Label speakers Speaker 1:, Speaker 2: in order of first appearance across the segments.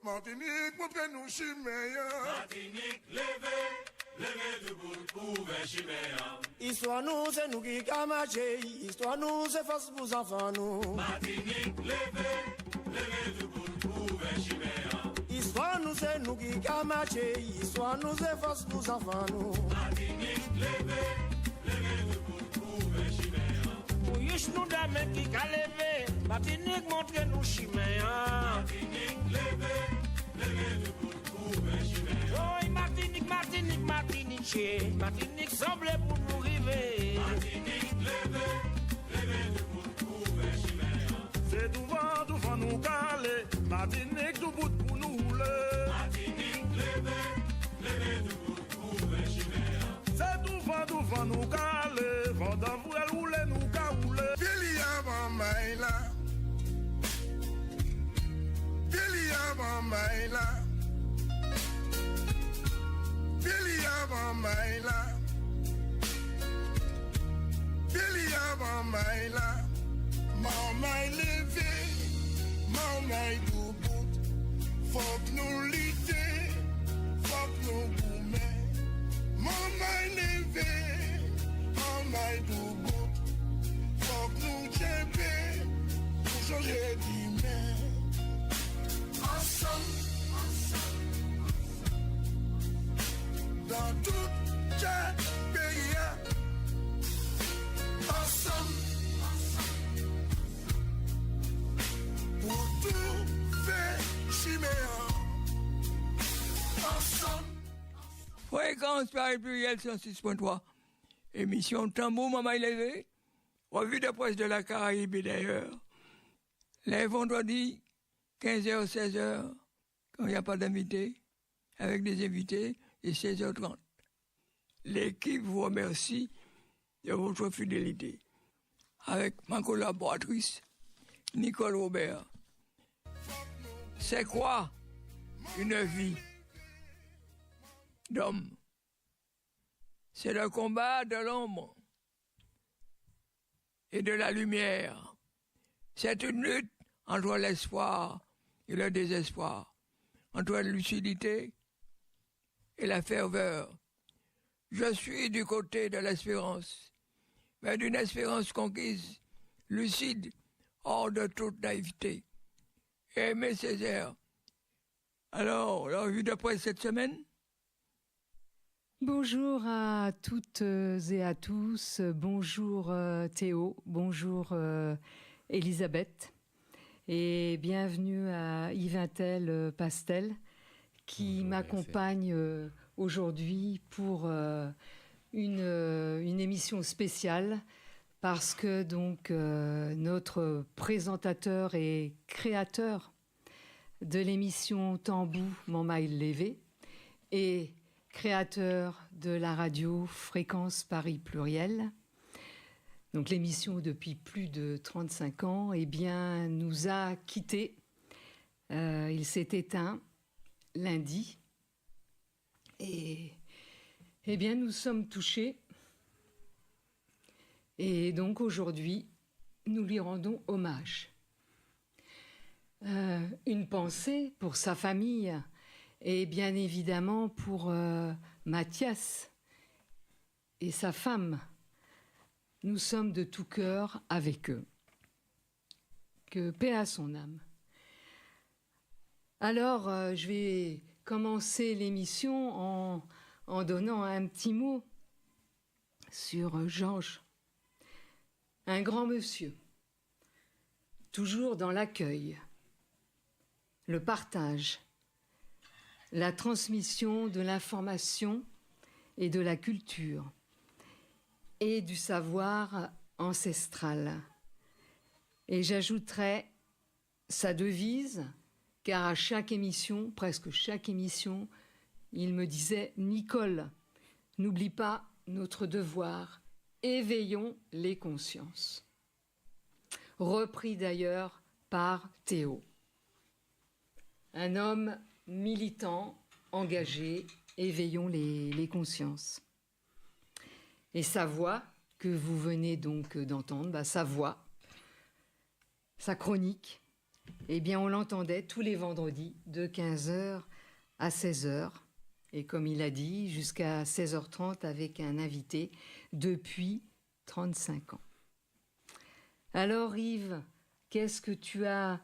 Speaker 1: Martinique, montrez-nous Chiméa.
Speaker 2: Martinique, levez debout pour vers Chiméa.
Speaker 3: Histoire nous, c'est nous qui camachés. Histoire nous, c'est face pour enfants nous.
Speaker 2: Martinique, levez debout pour vers Chiméa.
Speaker 3: Histoire nous, c'est nous qui camachés. Histoire nous, c'est face pour enfants nous.
Speaker 2: Martinique, levez debout pour vers Chiméa.
Speaker 3: Pour nous dame qui a levé. Martinique, montrez-nous Chiméa.
Speaker 2: Martinique, levez debout pour vers Chiméa.
Speaker 3: Oh, Martinique, Martinique, Martinique, chez Martinique semble pour nous river.
Speaker 2: Martinique, levez debout pour vers Chiméa.
Speaker 1: C'est devant nous caler. Martinique, tout bout pour nous rouler.
Speaker 2: Martinique, levez debout pour vers Chiméa.
Speaker 1: C'est devant nous caler. Vendant vous elle roule, nous ca rouler. Vilia Mamaila. Vilia Mamaila. Vilia Mamaila. Vilia Mamaila. Mamaï levé. Mamaï debout. Faut que nous lutter. Faut que nous goumer. Mamaï levé. Mamaï debout. Faut que nous jébé. Pour changer d'humain. Ensemble. Dans tout ce pays. Ensemble. Pour tout faire chiméa. Ensemble.
Speaker 4: Fréquence Paris Pluriel 106.3. Émission Tambour Maman Élevé. Revue de presse de la Caraïbe et d'ailleurs. Les vendredis, 15h, 16h, quand il n'y a pas d'invités, avec des invités, et 16h30. L'équipe vous remercie de votre fidélité. Avec ma collaboratrice, Nicole Robert. C'est quoi une vie d'homme? C'est le combat de l'ombre et de la lumière. C'est une lutte entre l'espoir et le désespoir, entre la lucidité et la ferveur. Je suis du côté de l'espérance, mais d'une espérance conquise, lucide, hors de toute naïveté. Aimé Césaire. Alors, la revue de presse cette semaine?
Speaker 5: Bonjour à toutes et à tous. Bonjour Théo. Bonjour Elisabeth. Et bienvenue à Yvintel Pastel qui
Speaker 6: Bonjour,
Speaker 5: m'accompagne aujourd'hui pour une émission spéciale parce que donc notre présentateur et créateur de l'émission Tambou Mamaï Levé et créateur de la radio Fréquence Paris Pluriel, donc l'émission depuis plus de 35 ans, eh bien, nous a quittés. Il s'est éteint lundi. Et eh bien, nous sommes touchés. Et donc aujourd'hui, nous lui rendons hommage. Une pensée pour sa famille et bien évidemment pour Mathias et sa femme. Nous sommes de tout cœur avec eux. Que paix à son âme. Alors, je vais commencer l'émission en donnant un petit mot sur Georges. Un grand monsieur, toujours dans l'accueil, le partage, la transmission de l'information et de la culture et du savoir ancestral. Et j'ajouterai sa devise, car à chaque émission, presque chaque émission, il me disait « Nicole, n'oublie pas notre devoir, éveillons les consciences ». Repris d'ailleurs par Théo. Un homme militant, engagé, éveillons les consciences. Et sa voix, que vous venez donc d'entendre, sa voix, sa chronique, eh bien, on l'entendait tous les vendredis de 15h à 16h. Et comme il a dit, jusqu'à 16h30 avec un invité depuis 35 ans. Alors Yves, qu'est-ce que tu as,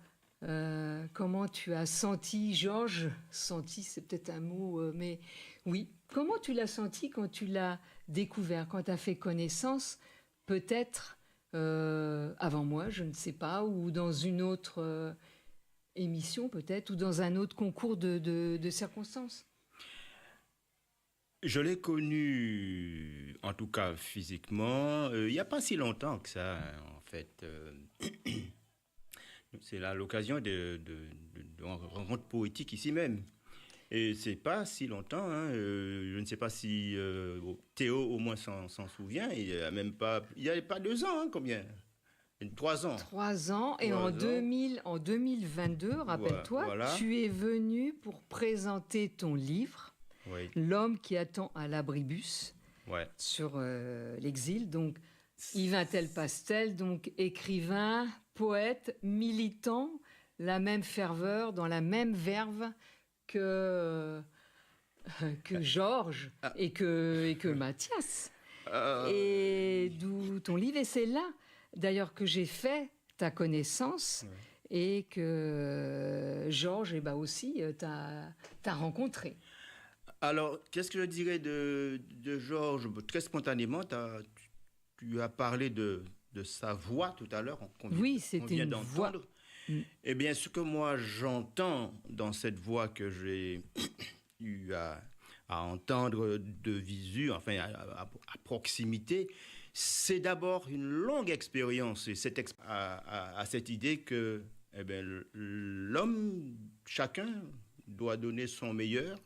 Speaker 5: comment tu as senti, Georges, senti c'est peut-être un mot, mais oui, comment tu l'as senti quand tu l'as découvert, quand tu as fait connaissance, peut-être avant moi, je ne sais pas, ou dans une autre émission peut-être, ou dans un autre concours de circonstances?
Speaker 6: Je l'ai connu, en tout cas physiquement, il n'y a pas si longtemps que ça, hein, en fait. C'est là l'occasion de rencontres poétiques ici même. Et c'est pas si longtemps, hein, je ne sais pas si Théo au moins s'en souvient, il n'y a pas 2 ans, hein, combien? 3 ans.
Speaker 5: 3 ans, et
Speaker 6: 3
Speaker 5: en
Speaker 6: ans.
Speaker 5: 2022, rappelle-toi,
Speaker 6: Voilà.
Speaker 5: tu es venu pour présenter ton livre,
Speaker 6: Oui,
Speaker 5: L'homme qui attend à l'abribus,
Speaker 6: ouais.
Speaker 5: sur l'exil. Donc, Yves Intel-Pastel, donc écrivain, poète, militant, la même ferveur, dans la même verve que Georges et que Mathias. Et d'où ton livre. Et c'est là, d'ailleurs, que j'ai fait ta connaissance et que Georges aussi t'a rencontré.
Speaker 6: Alors, qu'est-ce que je dirais de Georges? Très spontanément, tu as parlé de sa voix tout à l'heure,
Speaker 5: Oui,
Speaker 6: qu'on
Speaker 5: c'était
Speaker 6: vient
Speaker 5: une voix.
Speaker 6: d'entendre. Eh bien, ce que moi j'entends dans cette voix que j'ai eu à entendre de visu, enfin à proximité, c'est d'abord une longue expérience et à cette idée que eh bien, l'homme, chacun, doit donner son meilleur.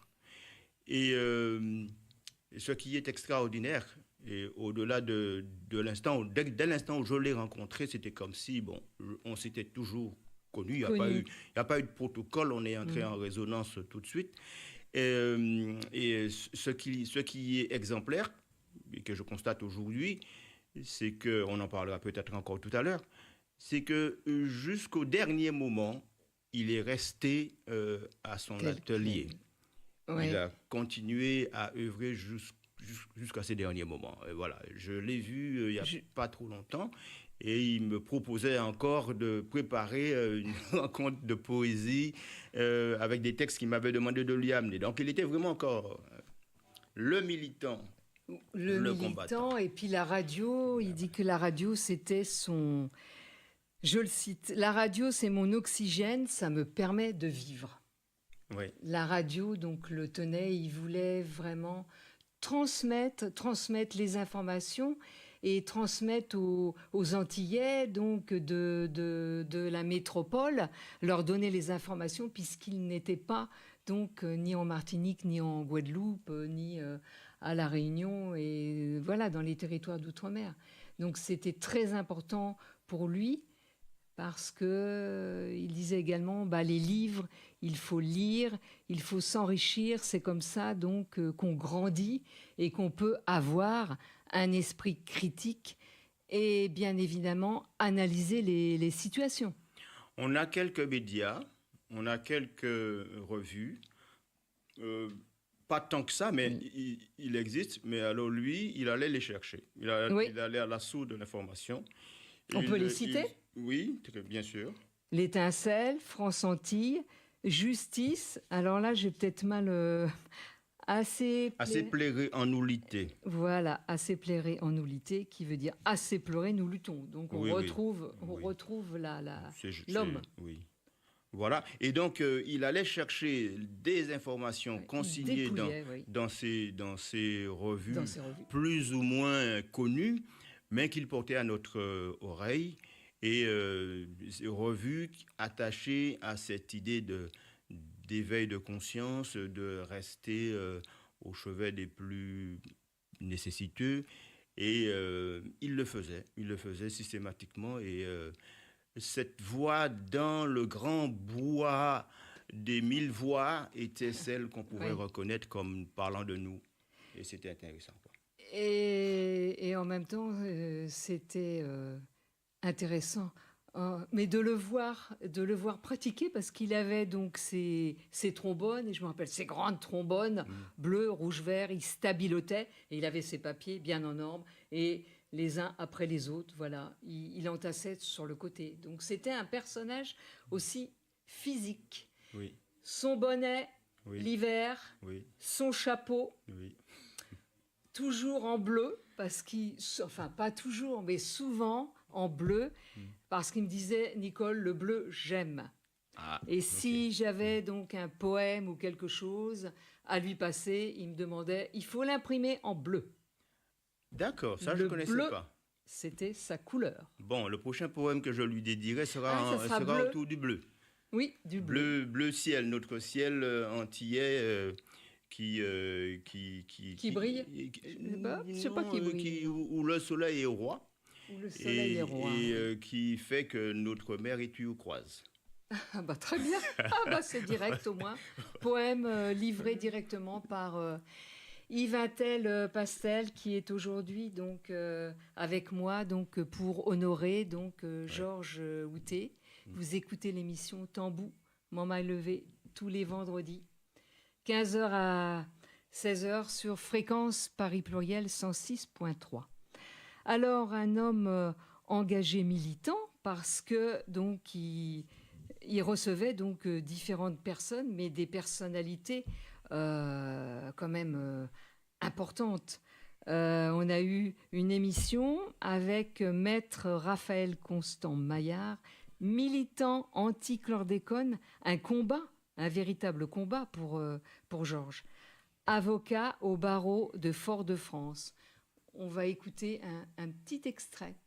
Speaker 6: Et ce qui est extraordinaire, et au-delà de l'instant, dès l'instant où je l'ai rencontré, c'était comme si, bon, on s'était toujours connu, il n'y a pas eu de protocole, on est entré en résonance tout de suite. Et ce qui est exemplaire, et que je constate aujourd'hui, c'est que, on en parlera peut-être encore tout à l'heure, c'est que jusqu'au dernier moment, il est resté à son atelier.
Speaker 5: Ouais.
Speaker 6: Il a continué à œuvrer jusqu'à ces derniers moments. Et voilà, je l'ai vu il n'y a pas trop longtemps et il me proposait encore de préparer une rencontre de poésie avec des textes qu'il m'avait demandé de lui amener. Donc il était vraiment encore le militant.
Speaker 5: Le militant,
Speaker 6: combattant.
Speaker 5: Et puis la radio, il dit que la radio, c'était son... Je le cite, la radio, c'est mon oxygène, ça me permet de vivre.
Speaker 6: Oui.
Speaker 5: La radio, donc, le tenait, il voulait vraiment transmettre les informations et transmettre aux Antillais, donc, de la métropole, leur donner les informations, puisqu'ils n'étaient pas, donc, ni en Martinique, ni en Guadeloupe, ni à La Réunion, et voilà, dans les territoires d'outre-mer. Donc, c'était très important pour lui, parce qu'il disait également, les livres, il faut lire, il faut s'enrichir, c'est comme ça donc qu'on grandit et qu'on peut avoir un esprit critique et bien évidemment analyser les situations.
Speaker 6: On a quelques médias, on a quelques revues, pas tant que ça, mais il existe, mais alors lui, il allait les chercher, il allait à l'assaut de l'information.
Speaker 5: On peut les citer?
Speaker 6: Oui, bien sûr.
Speaker 5: L'Étincelle, France Antilles, Justice. Alors là, j'ai peut-être mal... Assez
Speaker 6: plairé en nullité.
Speaker 5: Voilà, assez plairé en nullité, qui veut dire assez pleuré, nous luttons. Donc on retrouve l'homme.
Speaker 6: Oui. Voilà. Et donc, il allait chercher des informations consignées dans ces revues plus ou moins connues, mais qu'il portait à notre oreille. Et ces revues attachées à cette idée d'éveil de conscience, de rester au chevet des plus nécessiteux. Et il le faisait systématiquement. Et cette voix dans le grand bois des 1000 voix était celle qu'on pouvait reconnaître comme parlant de nous. Et c'était intéressant, quoi.
Speaker 5: Et en même temps, c'était intéressant Mais de le voir pratiquer, parce qu'il avait donc ses trombones, et je me rappelle ces grandes trombones bleues, rouge, vert, il stabilotait, et il avait ses papiers bien en ordre, et les uns après les autres, voilà, il entassait sur le côté. Donc c'était un personnage aussi physique.
Speaker 6: Oui,
Speaker 5: Son bonnet,
Speaker 6: oui,
Speaker 5: l'hiver,
Speaker 6: oui,
Speaker 5: son chapeau,
Speaker 6: oui.
Speaker 5: toujours en bleu, enfin pas toujours, mais souvent en bleu, parce qu'il me disait, Nicole, le bleu, j'aime.
Speaker 6: Ah,
Speaker 5: Et
Speaker 6: ok.
Speaker 5: si j'avais donc un poème ou quelque chose à lui passer, il me demandait, il faut l'imprimer en bleu.
Speaker 6: D'accord, ça je
Speaker 5: Le
Speaker 6: ne connaissais
Speaker 5: bleu.
Speaker 6: pas.
Speaker 5: C'était sa couleur.
Speaker 6: Bon, le prochain poème que je lui dédierai
Speaker 5: Ça sera
Speaker 6: sera
Speaker 5: bleu.
Speaker 6: autour du bleu.
Speaker 5: Oui, du bleu.
Speaker 6: Bleu ciel, notre ciel antillais qui
Speaker 5: brille. Je sais pas qui brille.
Speaker 6: Où le soleil est roi.
Speaker 5: Où le soleil est roi.
Speaker 6: Et qui fait que notre mer est turquoise.
Speaker 5: Ah bah très bien. Ah bah c'est direct au moins. Poème livré directement par Yves Intel Pastel, qui est aujourd'hui donc avec moi donc pour honorer donc Georges Houtet. Vous écoutez l'émission Tambou, Maman Levé, tous les vendredis, 15h à 16h sur fréquence Paris Pluriel 106.3. Alors un homme engagé militant, parce que donc il recevait donc différentes personnes, mais des personnalités quand même importantes. On a eu une émission avec Maître Raphaël Constant Maillard, militant anti-chlordécone, un véritable combat pour Georges. Avocat au barreau de Fort-de-France. On va écouter un petit extrait.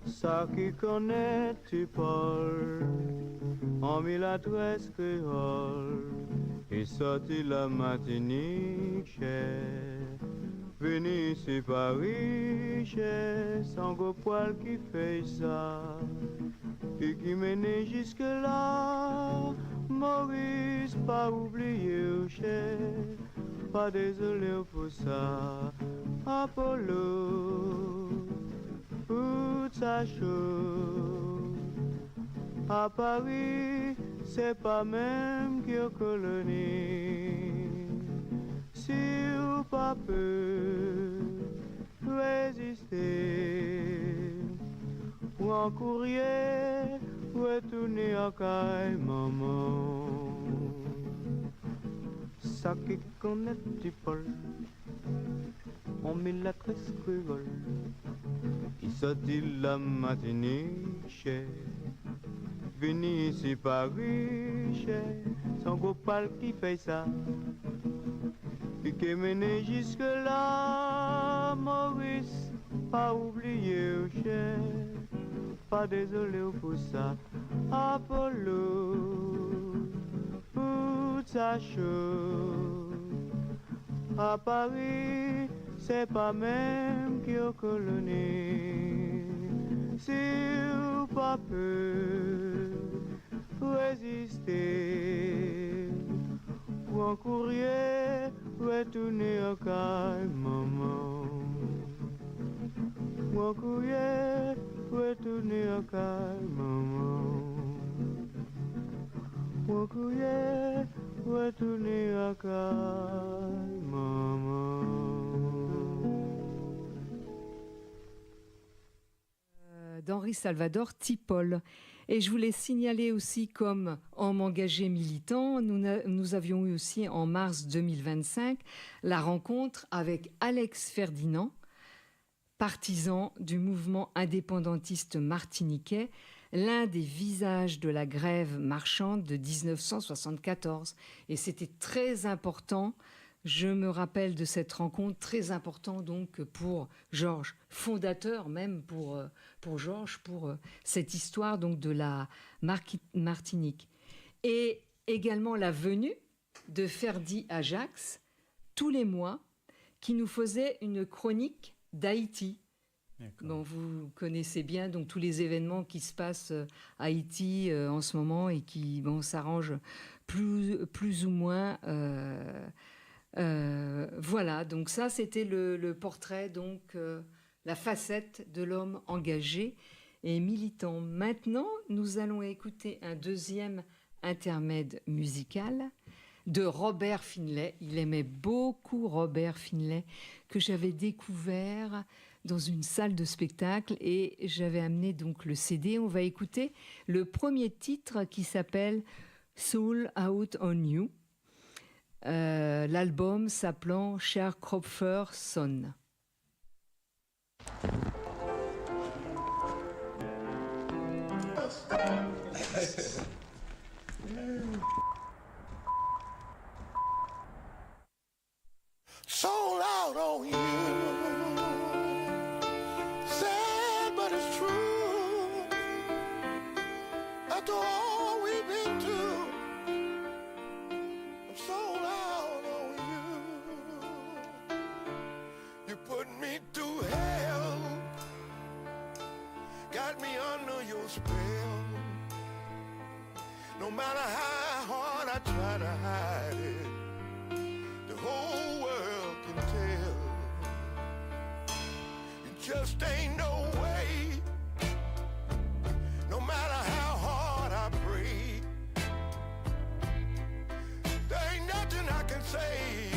Speaker 7: Ça qui connaît tu parles en miladresse créole et sorti la matinique chère venu ici Paris chère sans gros poil qui fait ça et qui mène jusque là Maurice pas oublié cher pas désolé pour ça Apollo toute sa chose à Paris, c'est pas même qu'une colonie. Si ou pas peut résister, ou en courrier, retourner à caille maman. Ça qui connaît du Paul, on met la tresse créole. Il sortit la matinée chère, venu ici Paris chère, son gros pal qui fait ça, et qui mené jusque là, Maurice, pas oublié cher, pas désolé pour ça, Apollo, toute sa chose, à Paris, c'est pas même qu'une colonie. Si ou pas peut résister, ou en courrier, retourner à caille maman. Ou en courrier, retourner à caille maman. Ou en courrier, retourner à caille maman.
Speaker 5: D'Henri Salvador Tipol. Et je voulais signaler aussi comme homme engagé militant, nous avions eu aussi en mars 2025 la rencontre avec Alex Ferdinand, partisan du mouvement indépendantiste martiniquais, l'un des visages de la grève marchande de 1974. Et c'était très important. Je me rappelle de cette rencontre, très important donc pour Georges, fondateur même pour Georges, pour cette histoire donc de la Martinique. Et également la venue de Ferdi Ajax, tous les mois, qui nous faisait une chronique d'Haïti.
Speaker 6: D'accord.
Speaker 5: Bon, vous connaissez bien donc tous les événements qui se passent à Haïti en ce moment et qui s'arrangent plus ou moins. Voilà, donc ça c'était le portrait, donc la facette de l'homme engagé et militant. Maintenant, nous allons écouter un deuxième intermède musical de Robert Finlay. Il aimait beaucoup Robert Finlay, que j'avais découvert dans une salle de spectacle et j'avais amené donc le CD. On va écouter le premier titre qui s'appelle Soul Out on You. L'album s'appelant Sharecropper Son.
Speaker 1: Sold out on you. Sad, but it's true. After all we've been through, I'm sold out on you. You put me through hell, got me under your spell. No matter how hard I try to hide it, the whole world can tell. It just ain't no way. No matter how hard I pray, there ain't nothing I can say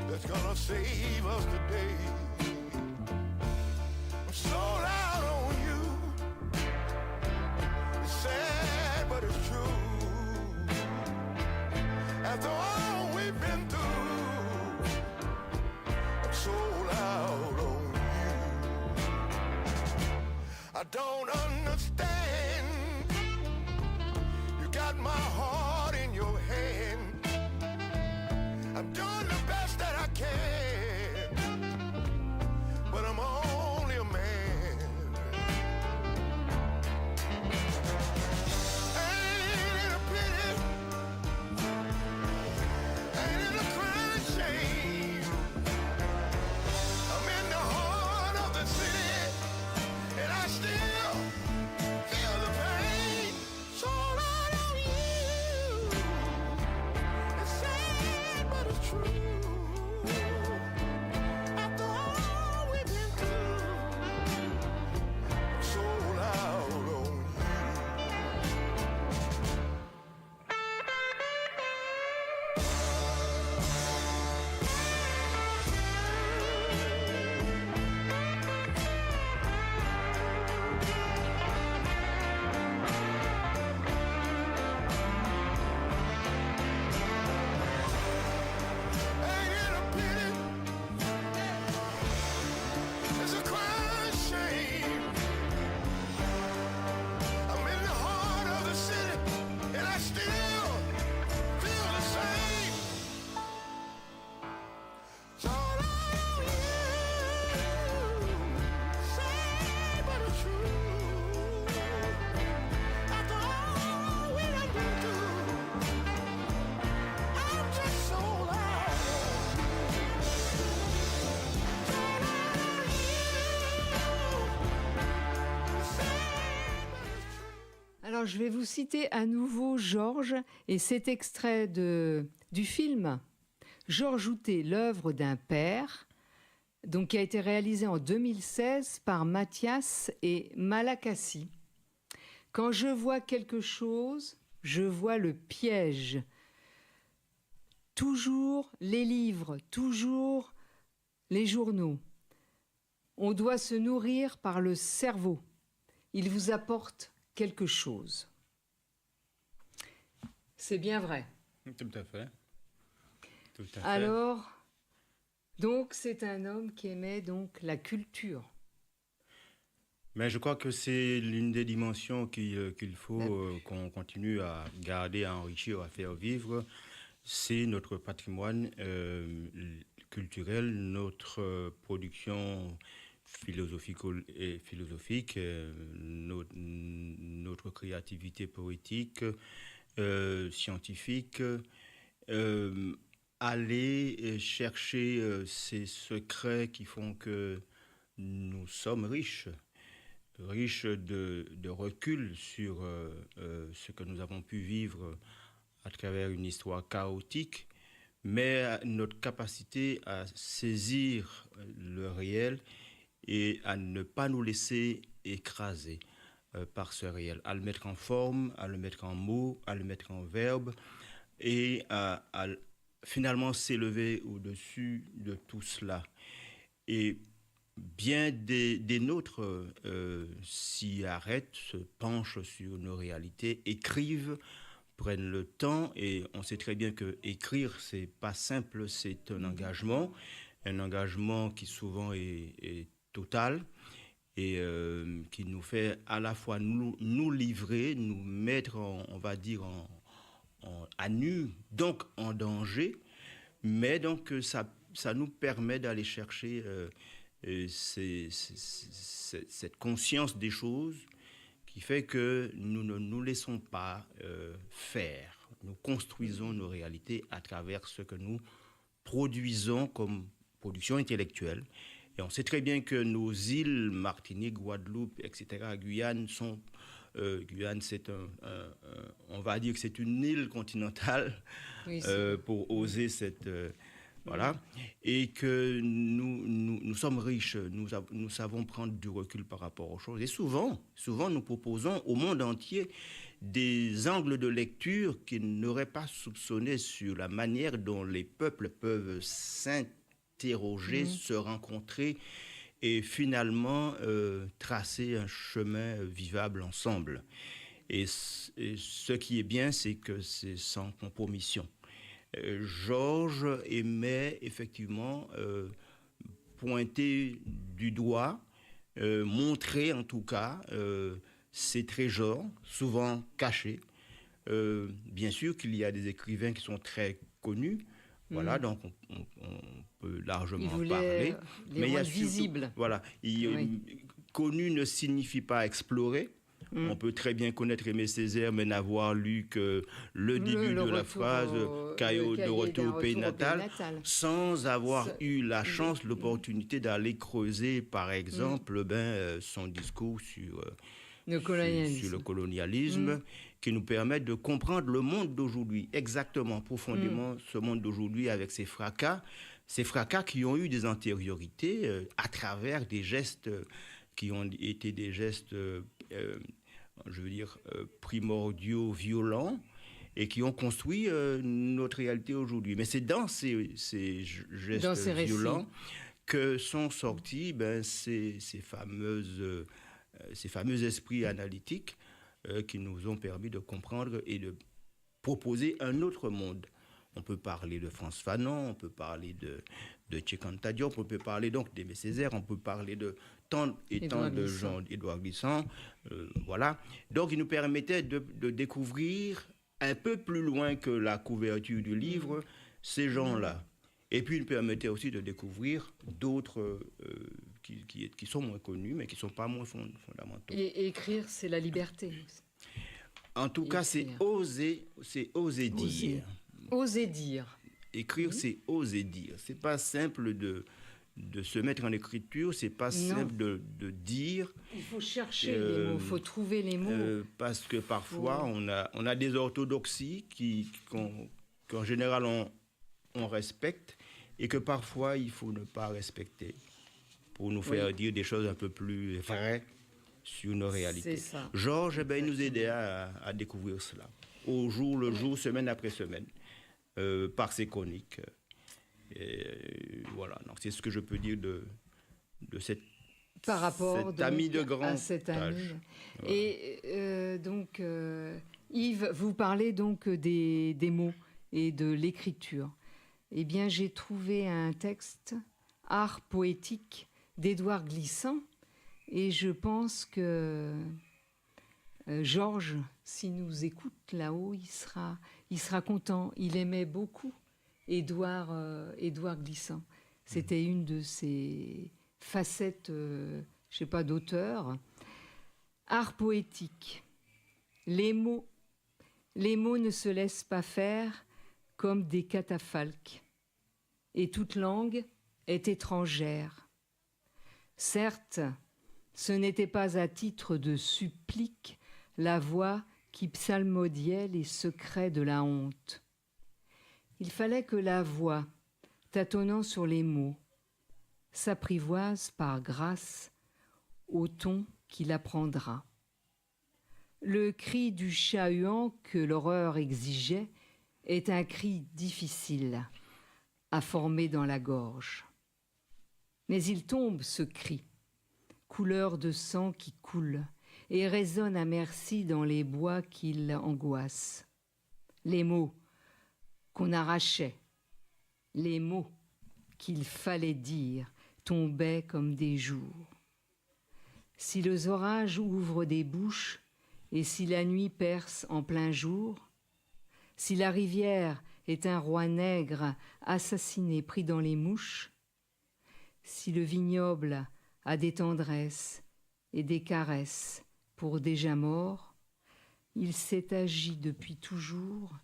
Speaker 1: that's gonna save us today. I'm sold out on you. It's sad, but it's true. After all we've been through, I'm sold out on you. I don't understand. You got my heart in your hand. I'm doing the best that I can, but I'm only a man. Ain't it a pity? Ain't it a crying shame? I'm in the heart of the city, and I still feel the pain. Sold out on you. It's sad, but it's true. After all we've been through, I'm sold out on you. Ain't it a pity? It's a crying shame. I'm in the heart of the city, and I still feel the same. Sold out on you. Sad, but it's true. After all we done been through, I'm just sold out.
Speaker 5: Alors, je vais vous citer à nouveau Georges et cet extrait du film Georges Outet, l'œuvre d'un père, donc qui a été réalisé en 2016 par Mathias et Malakassi. Quand je vois quelque chose, je vois le piège. Toujours les livres, toujours les journaux. On doit se nourrir par le cerveau. Il vous apporte quelque chose. C'est bien vrai.
Speaker 6: Tout à fait. Tout à fait.
Speaker 5: Alors, donc c'est un homme qui aimait donc la culture.
Speaker 6: Mais je crois que c'est l'une des dimensions qu'il faut qu'on continue à garder, à enrichir, à faire vivre. C'est notre patrimoine culturel, notre production philosophique, notre créativité poétique, scientifique. Aller chercher ces secrets qui font que nous sommes riches de recul sur ce que nous avons pu vivre à travers une histoire chaotique, mais notre capacité à saisir le réel et à ne pas nous laisser écraser par ce réel, à le mettre en forme, à le mettre en mots, à le mettre en verbe et à finalement s'élever au-dessus de tout cela. Et bien des nôtres s'y arrêtent, se penchent sur nos réalités, écrivent, prennent le temps, et on sait très bien que écrire, c'est pas simple, c'est un engagement qui souvent est total et qui nous fait à la fois nous livrer, nous mettre, on va dire, à nu, donc en danger, mais donc ça nous permet d'aller chercher cette conscience des choses qui fait que nous ne nous laissons pas faire. Nous construisons nos réalités à travers ce que nous produisons comme production intellectuelle. Et on sait très bien que nos îles, Martinique, Guadeloupe, etc., Guyane, Guyane, c'est on va dire que c'est une île continentale, oui, pour oser cette... voilà, et que nous sommes riches, nous savons prendre du recul par rapport aux choses. Et souvent, nous proposons au monde entier des angles de lecture qu'ils n'auraient pas soupçonnés sur la manière dont les peuples peuvent s'interroger, se rencontrer et finalement tracer un chemin vivable ensemble. Et ce qui est bien, c'est que c'est sans compromission. Georges aimait effectivement pointer du doigt, montrer en tout cas ces trésors, souvent cachés. Bien sûr qu'il y a des écrivains qui sont très connus, voilà, donc on peut largement parler.
Speaker 5: Mais il y a visibles.
Speaker 6: Voilà, connu ne signifie pas explorer. On peut très bien connaître Aimé Césaire, mais n'avoir lu que le début de la phrase « Caillot de retour au pays natal », sans avoir eu la chance, l'opportunité d'aller creuser, par exemple, son discours sur le colonialisme, qui nous permet de comprendre le monde d'aujourd'hui, exactement, profondément, ce monde d'aujourd'hui avec ses fracas qui ont eu des antériorités à travers des gestes qui ont été des gestes... je veux dire, primordiaux, violents, et qui ont construit notre réalité aujourd'hui. Mais c'est dans ces gestes violents que sont sortis ces fameux esprits analytiques qui nous ont permis de comprendre et de proposer un autre monde. On peut parler de Frantz Fanon, on peut parler de Cheikh Anta Diop, on peut parler donc d'Aimé Césaire, on peut parler de tant et tant de gens, Édouard Glissant, voilà. Donc, il nous permettait de découvrir un peu plus loin que la couverture du livre ces gens-là. Et puis, il nous permettait aussi de découvrir d'autres qui sont moins connus, mais qui ne sont pas moins fondamentaux.
Speaker 5: Et écrire, c'est la liberté.
Speaker 6: En tout cas, c'est oser dire.
Speaker 5: Oser dire.
Speaker 6: Écrire, c'est oser dire. C'est pas simple de se mettre en écriture, c'est pas simple de dire.
Speaker 5: Il faut chercher les mots, il faut trouver les mots.
Speaker 6: Parce que parfois, on a des orthodoxies qu'en général, on respecte, et que parfois, il faut ne pas respecter pour nous faire dire des choses un peu plus vraies sur nos réalités. C'est ça. Georges, il nous aidait à découvrir cela, au jour le jour, semaine après semaine, par ses chroniques. Voilà, donc c'est ce que je peux dire de cet ami de grand âge.
Speaker 5: Voilà. Et donc, Yves, vous parlez donc des mots et de l'écriture. Eh bien, j'ai trouvé un texte, Art poétique, d'Édouard Glissant, et je pense que Georges, s'il nous écoute là-haut, il sera content. Il aimait beaucoup Édouard Glissant. C'était une de ses facettes, d'auteur. Art poétique. Les mots ne se laissent pas faire comme des catafalques. Et toute langue est étrangère. Certes, ce n'était pas à titre de supplique la voix qui psalmodiait les secrets de la honte. Il fallait que la voix, tâtonnant sur les mots, s'apprivoise par grâce au ton qui l'apprendra. Le cri du chat-huant que l'horreur exigeait est un cri difficile à former dans la gorge. Mais il tombe, ce cri, couleur de sang qui coule, et résonne à merci dans les bois qu'il angoisse. Les mots qu'on arrachait, les mots qu'il fallait dire, tombaient comme des jours. Si les orages ouvrent des bouches, et si la nuit perce en plein jour, si la rivière est un roi nègre assassiné pris dans les mouches, si le vignoble a des tendresses et des caresses pour déjà morts, il s'est agi depuis toujours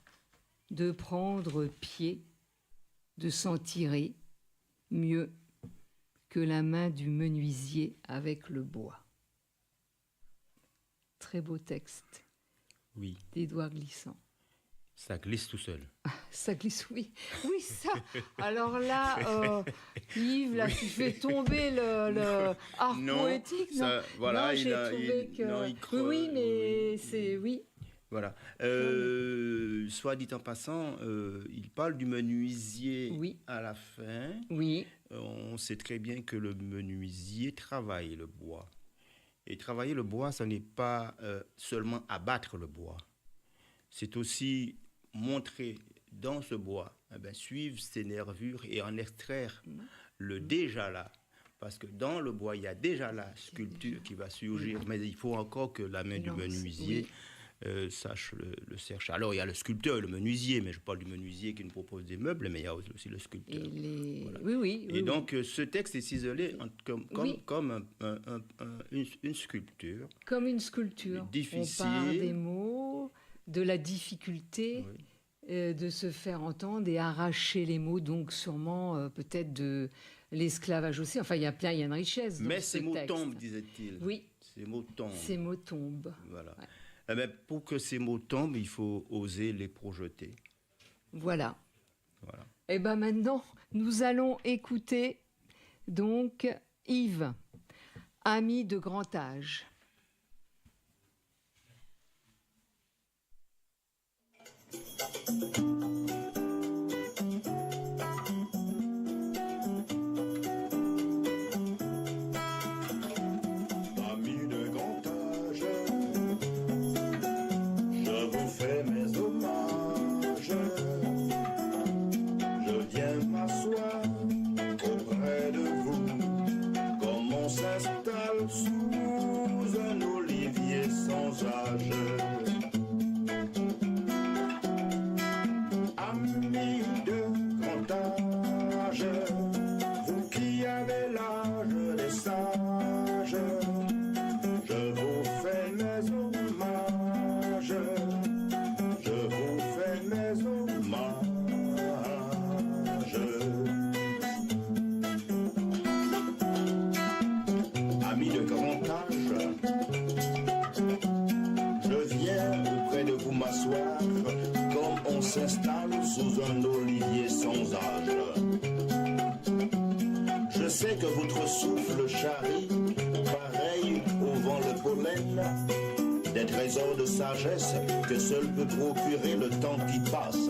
Speaker 5: de prendre pied, de s'en tirer mieux que la main du menuisier avec le bois. Très beau texte.
Speaker 6: Oui,
Speaker 5: Des doigts glissants.
Speaker 6: ça glisse tout seul.
Speaker 5: Ça glisse, oui. Oui, ça. Alors là, Yves, là, tu fais tomber le art
Speaker 6: Non,
Speaker 5: poétique, non?
Speaker 6: ça- voilà,
Speaker 5: non,
Speaker 6: il
Speaker 5: j'ai
Speaker 6: a-
Speaker 5: trouvé
Speaker 6: il-
Speaker 5: que...
Speaker 6: non, il creuse,
Speaker 5: oui, mais
Speaker 6: oui.
Speaker 5: c'est... Oui.
Speaker 6: Voilà. Soit dit en passant, il parle du menuisier
Speaker 5: Oui.
Speaker 6: à la fin.
Speaker 5: Oui.
Speaker 6: On sait très bien que le menuisier travaille le bois. Et travailler le bois, ce n'est pas seulement abattre le bois. C'est aussi montrer dans ce bois, suivre ses nervures et en extraire le déjà là. Parce que dans le bois, il y a déjà la sculpture qui va surgir. Mais il faut encore que la main du
Speaker 5: Lance,
Speaker 6: menuisier sache le chercher. Alors, il y a le sculpteur et le menuisier, mais je parle du menuisier qui nous propose des meubles, mais il y a aussi le
Speaker 5: Et
Speaker 6: sculpteur.
Speaker 5: les...
Speaker 6: Voilà.
Speaker 5: Oui.
Speaker 6: Et donc, ce texte est ciselé
Speaker 5: Oui.
Speaker 6: comme une sculpture.
Speaker 5: Comme une sculpture.
Speaker 6: Difficile.
Speaker 5: On parle des mots, de la difficulté
Speaker 6: Oui.
Speaker 5: de se faire entendre et arracher les mots, donc sûrement peut-être de l'esclavage aussi. Enfin, il y a une richesse dans
Speaker 6: Mais
Speaker 5: ce
Speaker 6: ces mots
Speaker 5: texte.
Speaker 6: tombent, disait-il.
Speaker 5: Oui,
Speaker 6: Ces mots tombent.
Speaker 5: ces mots tombent.
Speaker 6: Voilà.
Speaker 5: Ouais.
Speaker 6: Eh bien, pour que ces mots tombent, il faut oser les projeter.
Speaker 5: Voilà.
Speaker 6: Voilà.
Speaker 5: Et bien maintenant, nous allons écouter donc Yves, ami de grand âge.
Speaker 1: Amis de grand âge, je vous fais mes hommages. Je viens m'asseoir auprès de vous, comme on s'installe sous un olivier sans âge. Amis de grand âge, vous qui avez l'âge des sages, je vous fais mes hommages, je vous fais mes hommages. Amis de grand âge, je viens auprès de vous m'asseoir, comme on s'installe sous un olivier sans âge. Je sais que votre souffle charrie, pareil au vent le pollen, des trésors de sagesse que seul peut procurer le temps qui passe.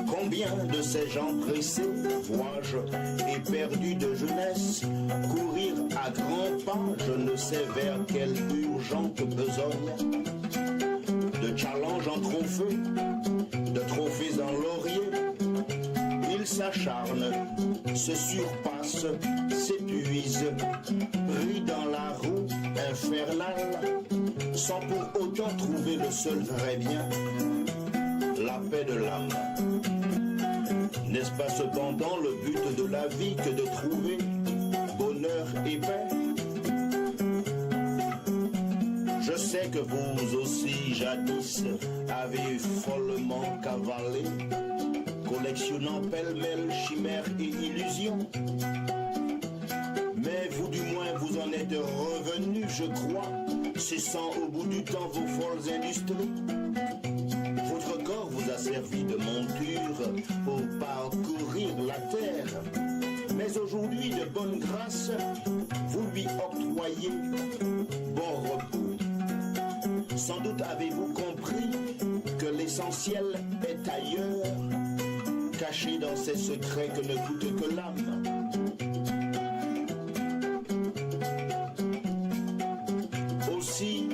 Speaker 1: Combien de ces gens pressés, vois-je, éperdus de jeunesse, courir à grands pas, je ne sais vers quelle urgente besogne, de challenge en trophée, de trophées en laurier, ils s'acharnent, se surpassent, s'épuisent, pris dans la roue infernale, sans pour autant trouver le seul vrai bien, la paix de l'âme. N'est-ce pas cependant le but de la vie que de trouver bonheur et paix? Je sais que vous aussi jadis avez follement cavalé, qu'au
Speaker 8: collectionnant pêle-mêle chimères et illusions. Mais vous du moins vous en êtes revenus, je crois, cessant au bout du temps vos folles industries. Votre corps vous a servi de monture pour parcourir la terre. Mais aujourd'hui, de bonne grâce, vous lui octroyez bon repos. Sans doute avez-vous compris que l'essentiel est ailleurs, caché dans ces secrets que ne coûte que l'âme. Aussi,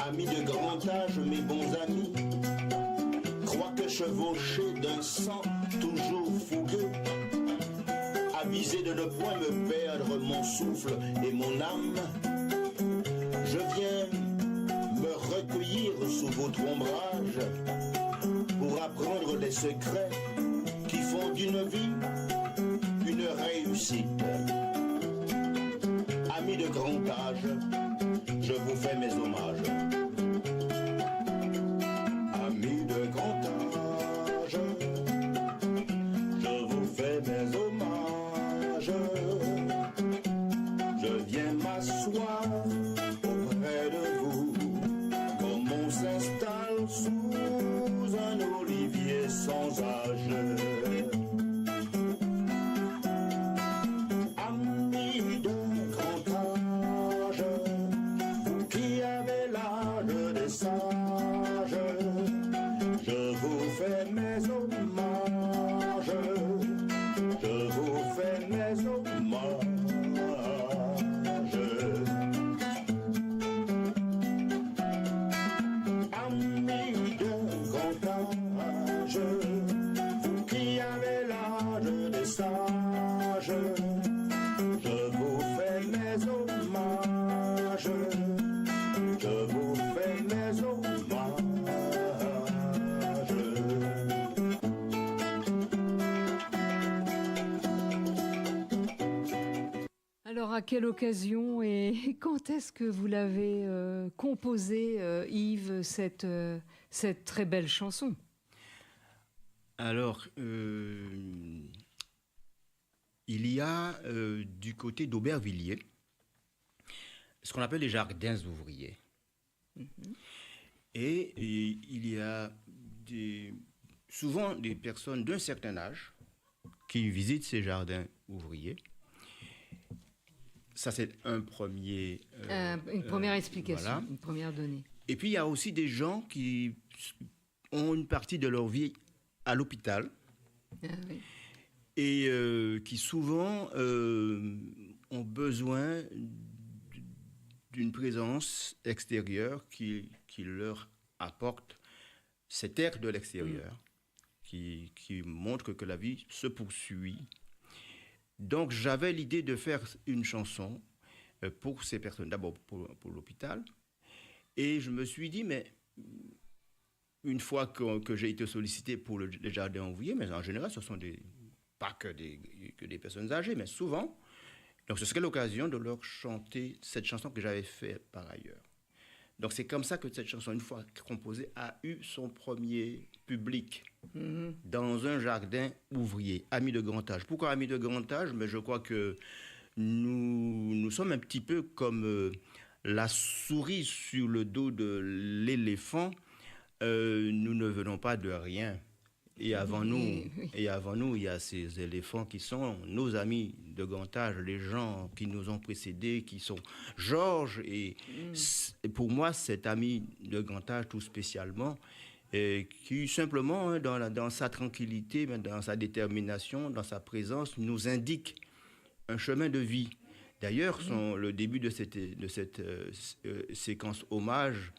Speaker 8: amis de grand âge, mes bons amis, crois que chevauché d'un sang toujours fougueux, avisé de ne point me perdre mon souffle et mon âme, je viens me recueillir sous votre ombrage pour apprendre les secrets qui font d'une vie une réussite. Amis de grand âge, je vous fais mes hommages. Amis de grand âge, je vous fais mes hommages. Je viens m'asseoir auprès de vous, comme on s'installe sous un olivier sans âge. Amis de grand âge, vous qui avez l'âge des sages, je vous fais mes hommages. Je vous fais mes hommages. Amis de grand âge, vous qui avez l'âge des sages, je vous fais mes hommages. Je vous fais mes hommages.
Speaker 5: Alors, à quelle occasion et quand est-ce que vous l'avez composée, Yves, cette très belle chanson?
Speaker 6: Alors, il y a du côté d'Aubervilliers ce qu'on appelle les jardins ouvriers. Et il y a souvent des personnes d'un certain âge qui visitent ces jardins ouvriers. Ça, c'est un premier...
Speaker 5: une première explication,
Speaker 6: voilà.
Speaker 5: une première donnée.
Speaker 6: Et puis, il y a aussi des gens qui ont une partie de leur vie à l'hôpital
Speaker 5: Ah, oui.
Speaker 6: et qui souvent ont besoin d'une présence extérieure qui leur apporte cet air de l'extérieur, qui montre que la vie se poursuit. Donc, j'avais l'idée de faire une chanson pour ces personnes, d'abord pour l'hôpital. Et je me suis dit, mais une fois que j'ai été sollicité pour les jardins ouvriers, mais en général, ce sont pas que des personnes âgées, mais souvent. Donc, ce serait l'occasion de leur chanter cette chanson que j'avais faite par ailleurs. Donc, c'est comme ça que cette chanson, une fois composée, a eu son premier public dans un jardin ouvrier, Amis de grand âge. Pourquoi Amis de grand âge? Mais je crois que nous sommes un petit peu comme la souris sur le dos de l'éléphant. Nous ne venons pas de rien. Et avant nous, il y a ces éléphants qui sont nos amis de grand âge, les gens qui nous ont précédés, qui sont Georges. Et pour moi, cet ami de grand âge, tout spécialement, qui simplement, dans sa tranquillité, dans sa détermination, dans sa présence, nous indique un chemin de vie. D'ailleurs, le début de cette séquence hommage,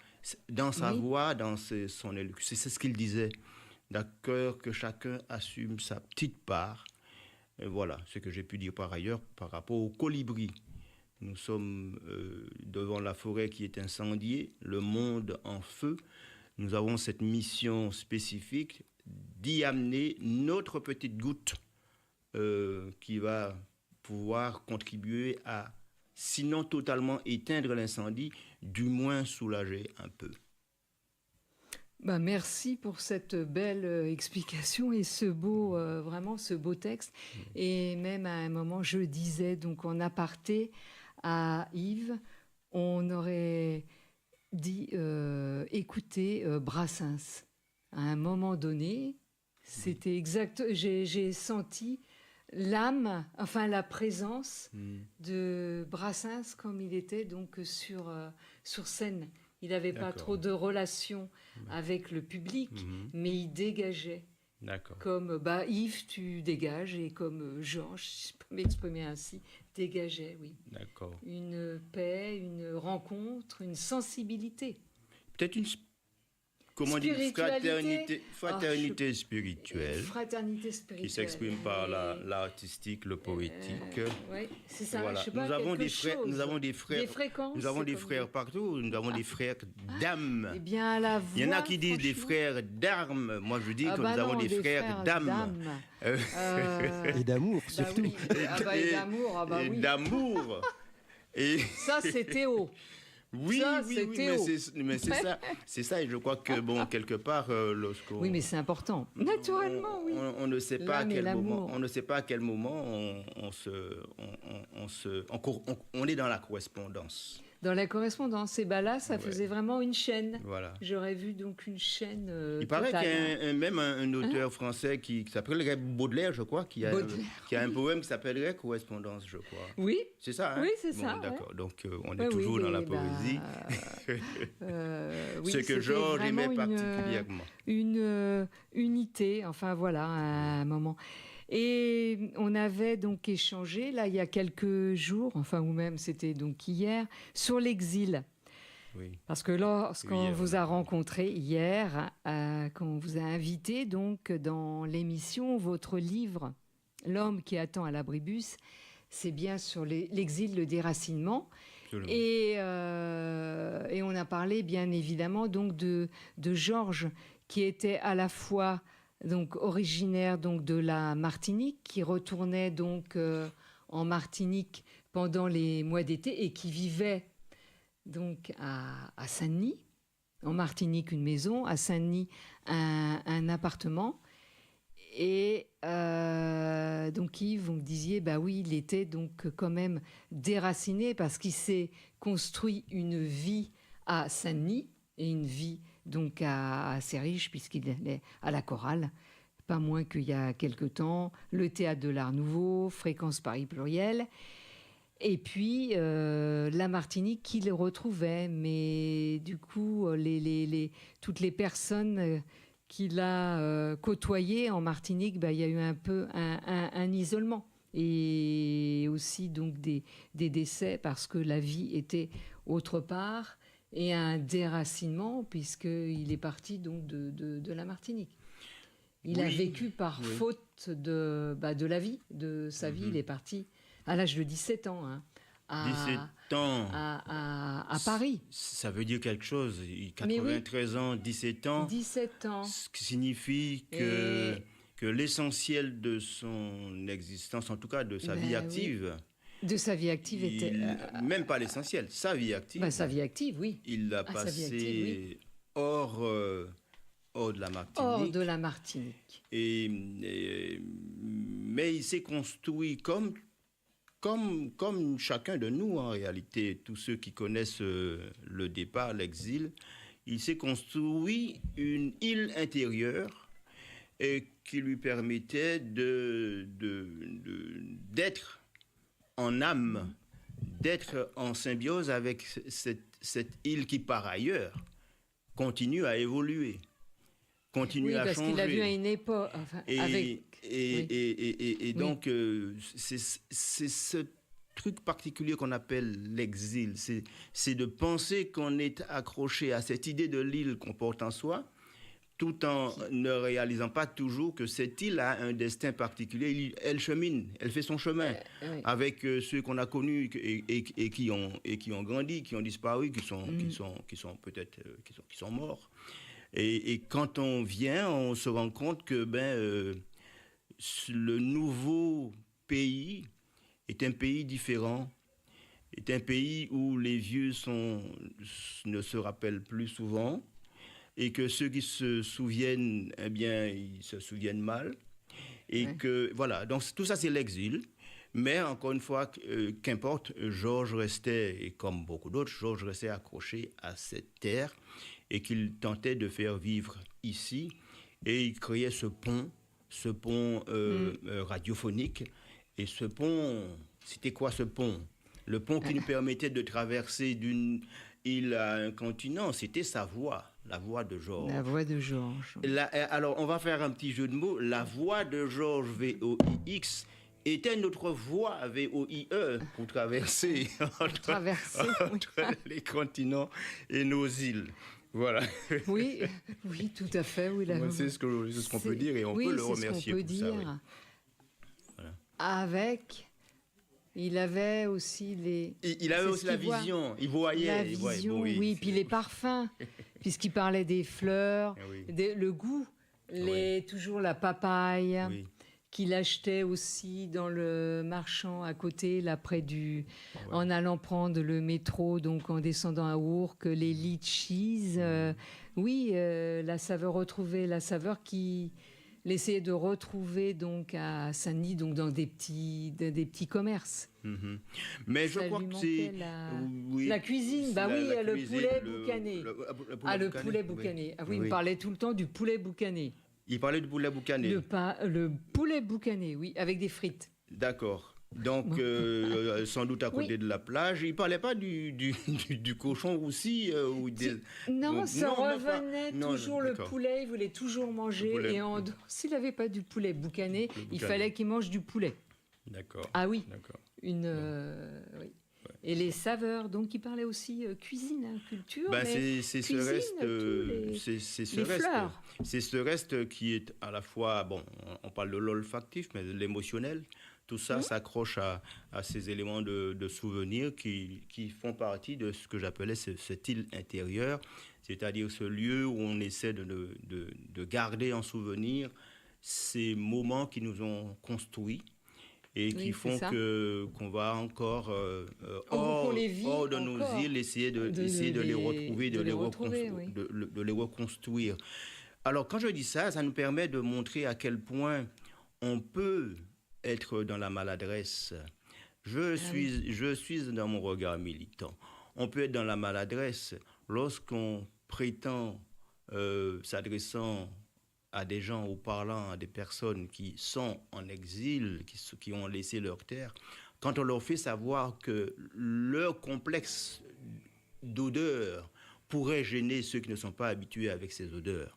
Speaker 6: dans sa voix, c'est ce qu'il disait. D'accord, que chacun assume sa petite part. Et voilà ce que j'ai pu dire par ailleurs par rapport au colibri. Nous sommes devant la forêt qui est incendiée, le monde en feu. Nous avons cette mission spécifique d'y amener notre petite goutte qui va pouvoir contribuer à, sinon totalement éteindre l'incendie, du moins soulager un peu.
Speaker 5: Bah, merci pour cette belle explication et vraiment ce beau texte. Et même à un moment, je disais donc en aparté à Yves, on aurait dit écouter Brassens. À un moment donné, c'était exact. J'ai senti l'âme, enfin la présence de Brassens comme il était donc sur scène. Il n'avait pas
Speaker 6: D'accord.
Speaker 5: trop de relations avec le public, mais il dégageait.
Speaker 6: D'accord.
Speaker 5: Comme Yves, tu dégages, et comme Georges, si je peux m'exprimer ainsi, dégageait, oui.
Speaker 6: D'accord.
Speaker 5: Une paix, une rencontre, une sensibilité.
Speaker 6: Peut-être une, comment dire,
Speaker 5: Spiritualité.
Speaker 6: fraternité spirituelle
Speaker 5: Fraternité spirituelle.
Speaker 6: qui s'exprime par l'artistique, le poétique.
Speaker 5: Oui, c'est ça.
Speaker 6: Voilà.
Speaker 5: Je sais pas,
Speaker 6: Nous avons
Speaker 5: quelque
Speaker 6: des frères,
Speaker 5: chose.
Speaker 6: nous avons des frères,
Speaker 5: Des fréquences,
Speaker 6: nous avons
Speaker 5: c'est
Speaker 6: des
Speaker 5: comme
Speaker 6: frères partout. Nous avons des frères d'âme.
Speaker 5: Eh bien, à la voix,
Speaker 6: Il y en a qui disent des
Speaker 5: franchement.
Speaker 6: frères d'armes. Moi, je dis que
Speaker 5: bah
Speaker 6: nous avons
Speaker 5: non,
Speaker 6: des frères d'âme.
Speaker 9: Et d'amour,
Speaker 5: Bah
Speaker 9: surtout.
Speaker 5: oui. Et d'amour,
Speaker 6: Et
Speaker 5: oui.
Speaker 6: d'amour. Et
Speaker 5: Ça, c'est Théo.
Speaker 6: oui,
Speaker 5: Ça,
Speaker 6: oui,
Speaker 5: c'est
Speaker 6: oui,
Speaker 5: Théo.
Speaker 6: mais c'est ça, et je crois que bon, quelque part, lorsqu'on
Speaker 5: Oui, mais c'est important. Naturellement, oui.
Speaker 6: on ne sait pas à
Speaker 5: L'âme et
Speaker 6: quel moment,
Speaker 5: l'amour.
Speaker 6: on ne sait pas à quel moment on est dans la correspondance.
Speaker 5: Dans la correspondance, et bah là, ça faisait vraiment une chaîne.
Speaker 6: Voilà.
Speaker 5: J'aurais vu donc une chaîne
Speaker 6: Il paraît
Speaker 5: totale.
Speaker 6: qu'il y a même un auteur français qui s'appellerait Baudelaire, je crois, qui a un poème qui s'appellerait Correspondance, je crois.
Speaker 5: Oui,
Speaker 6: C'est ça, hein?
Speaker 5: Oui, c'est
Speaker 6: Bon,
Speaker 5: ça,
Speaker 6: d'accord. Donc, on est
Speaker 5: Ouais,
Speaker 6: toujours
Speaker 5: oui,
Speaker 6: dans la
Speaker 5: mais,
Speaker 6: poésie.
Speaker 5: oui,
Speaker 6: Ce que
Speaker 5: c'était
Speaker 6: Georges aimait
Speaker 5: vraiment
Speaker 6: particulièrement.
Speaker 5: une unité, enfin voilà, à un moment. Et on avait donc échangé, là, il y a quelques jours, enfin, ou même c'était donc hier, sur l'exil.
Speaker 6: Oui.
Speaker 5: Parce que lorsqu'on
Speaker 6: Hier,
Speaker 5: vous a rencontré hier, qu'on vous a invité donc dans l'émission, votre livre, L'homme qui attend à l'abribus, c'est bien sur l'exil, le déracinement.
Speaker 6: Absolument.
Speaker 5: Et on a parlé bien évidemment donc de Georges, qui était à la fois donc originaire donc de la Martinique, qui retournait donc en Martinique pendant les mois d'été et qui vivait donc à Saint-Denis, en Martinique une maison, à Saint-Denis un appartement. Et donc Yves, vous me disiez, bah oui, il était donc quand même déraciné parce qu'il s'est construit une vie à Saint-Denis et une vie donc assez riche puisqu'il est à la Chorale, pas moins qu'il y a quelque temps, le Théâtre de l'Art Nouveau, Fréquence Paris Pluriel. Et puis la Martinique qui le retrouvait, mais du coup toutes les personnes qu'il a côtoyées en Martinique, bah, il y a eu un peu un isolement et aussi donc des décès parce que la vie était autre part et un déracinement puisqu'il est parti donc de la Martinique. Il a vécu par faute de la vie, de sa vie, il est parti à l'âge de 17 ans, hein,
Speaker 6: 17 ans.
Speaker 5: à Paris.
Speaker 6: Ça veut dire quelque chose. 93 ans, 17 ans.
Speaker 5: 17 ans.
Speaker 6: Ce qui signifie que l'essentiel de son existence, en tout cas de sa vie active,
Speaker 5: de sa vie active était...
Speaker 6: même pas l'essentiel, sa vie active.
Speaker 5: Sa vie active, oui.
Speaker 6: Il l'a passé hors de la Martinique.
Speaker 5: Hors de la Martinique.
Speaker 6: Mais il s'est construit comme chacun de nous, en réalité, tous ceux qui connaissent le départ, l'exil, il s'est construit une île intérieure qui lui permettait d'être en âme, d'être en symbiose avec cette île qui, par ailleurs, continue à évoluer, continue à changer.
Speaker 5: Parce qu'il a vu à une époque... Enfin,
Speaker 6: et donc, c'est ce truc particulier qu'on appelle l'exil. C'est de penser qu'on est accroché à cette idée de l'île qu'on porte en soi, tout en ne réalisant pas toujours que cette île a un destin particulier. Elle chemine, elle fait son chemin avec ceux qu'on a connus et qui ont grandi, qui ont disparu, qui sont peut-être qui sont morts. Et quand on vient, on se rend compte que le nouveau pays est un pays différent, est un pays où les vieux ne se rappellent plus souvent, et que ceux qui se souviennent, eh bien, ils se souviennent mal. Et que, voilà, donc tout ça, c'est l'exil. Mais encore une fois, qu'importe, Georges restait, et comme beaucoup d'autres, Georges restait accroché à cette terre et qu'il tentait de faire vivre ici. Et il créait ce pont radiophonique. Et ce pont, c'était quoi ce pont? Le pont qui nous permettait de traverser d'une île à un continent, c'était sa voix, la voix de Georges.
Speaker 5: La voix de Georges.
Speaker 6: Alors, on va faire un petit jeu de mots. La voix de Georges, VOIX, était notre voie, VOIE, pour traverser, entre les continents et nos îles. Voilà.
Speaker 5: Oui, oui, tout à fait. Oui,
Speaker 6: c'est ce qu'on peut dire et on peut le remercier
Speaker 5: pour ça. Oui. Voilà. Avec... Il avait aussi
Speaker 6: Il avait aussi la vision. Il voyait.
Speaker 5: La vision, oui. Puis les parfums, puisqu'il parlait des fleurs, le goût, toujours la papaye, qu'il achetait aussi dans le marchand à côté, là près en allant prendre le métro, donc en descendant à Ourcq, les litchis. La saveur retrouvée, la saveur qui... L'essayer de retrouver donc à Saint-Denis, donc dans des petits commerces.
Speaker 6: Mm-hmm. Mais je crois que c'est
Speaker 5: la cuisine. Le poulet boucané. Le poulet boucané. Ah oui, il me parlait tout le temps du poulet boucané.
Speaker 6: Il parlait du poulet boucané.
Speaker 5: Le poulet boucané, oui, avec des frites.
Speaker 6: D'accord. Donc, sans doute à côté de la plage. Il ne parlait pas du cochon aussi
Speaker 5: Non, ça revenait toujours le poulet. Il voulait toujours manger. Et s'il n'avait pas du poulet boucané, il fallait qu'il mange du poulet.
Speaker 6: D'accord.
Speaker 5: Ah oui. D'accord. Oui. Et les saveurs, donc il parlait aussi cuisine, culture.
Speaker 6: C'est ce reste qui est à la fois, on parle de l'olfactif, mais de l'émotionnel. Tout ça s'accroche à ces éléments de souvenirs qui font partie de ce que j'appelais cette île intérieure, c'est-à-dire ce lieu où on essaie de garder en souvenir ces moments qui nous ont construits et qui font qu'on va encore hors de nos îles essayer de les retrouver, de les reconstruire. Alors quand je dis ça, ça nous permet de montrer à quel point on peut être dans la maladresse. Je suis dans mon regard militant. On peut être dans la maladresse lorsqu'on prétend, s'adressant à des gens ou parlant à des personnes qui sont en exil, qui ont laissé leur terre, quand on leur fait savoir que leur complexe d'odeur pourrait gêner ceux qui ne sont pas habitués avec ces odeurs.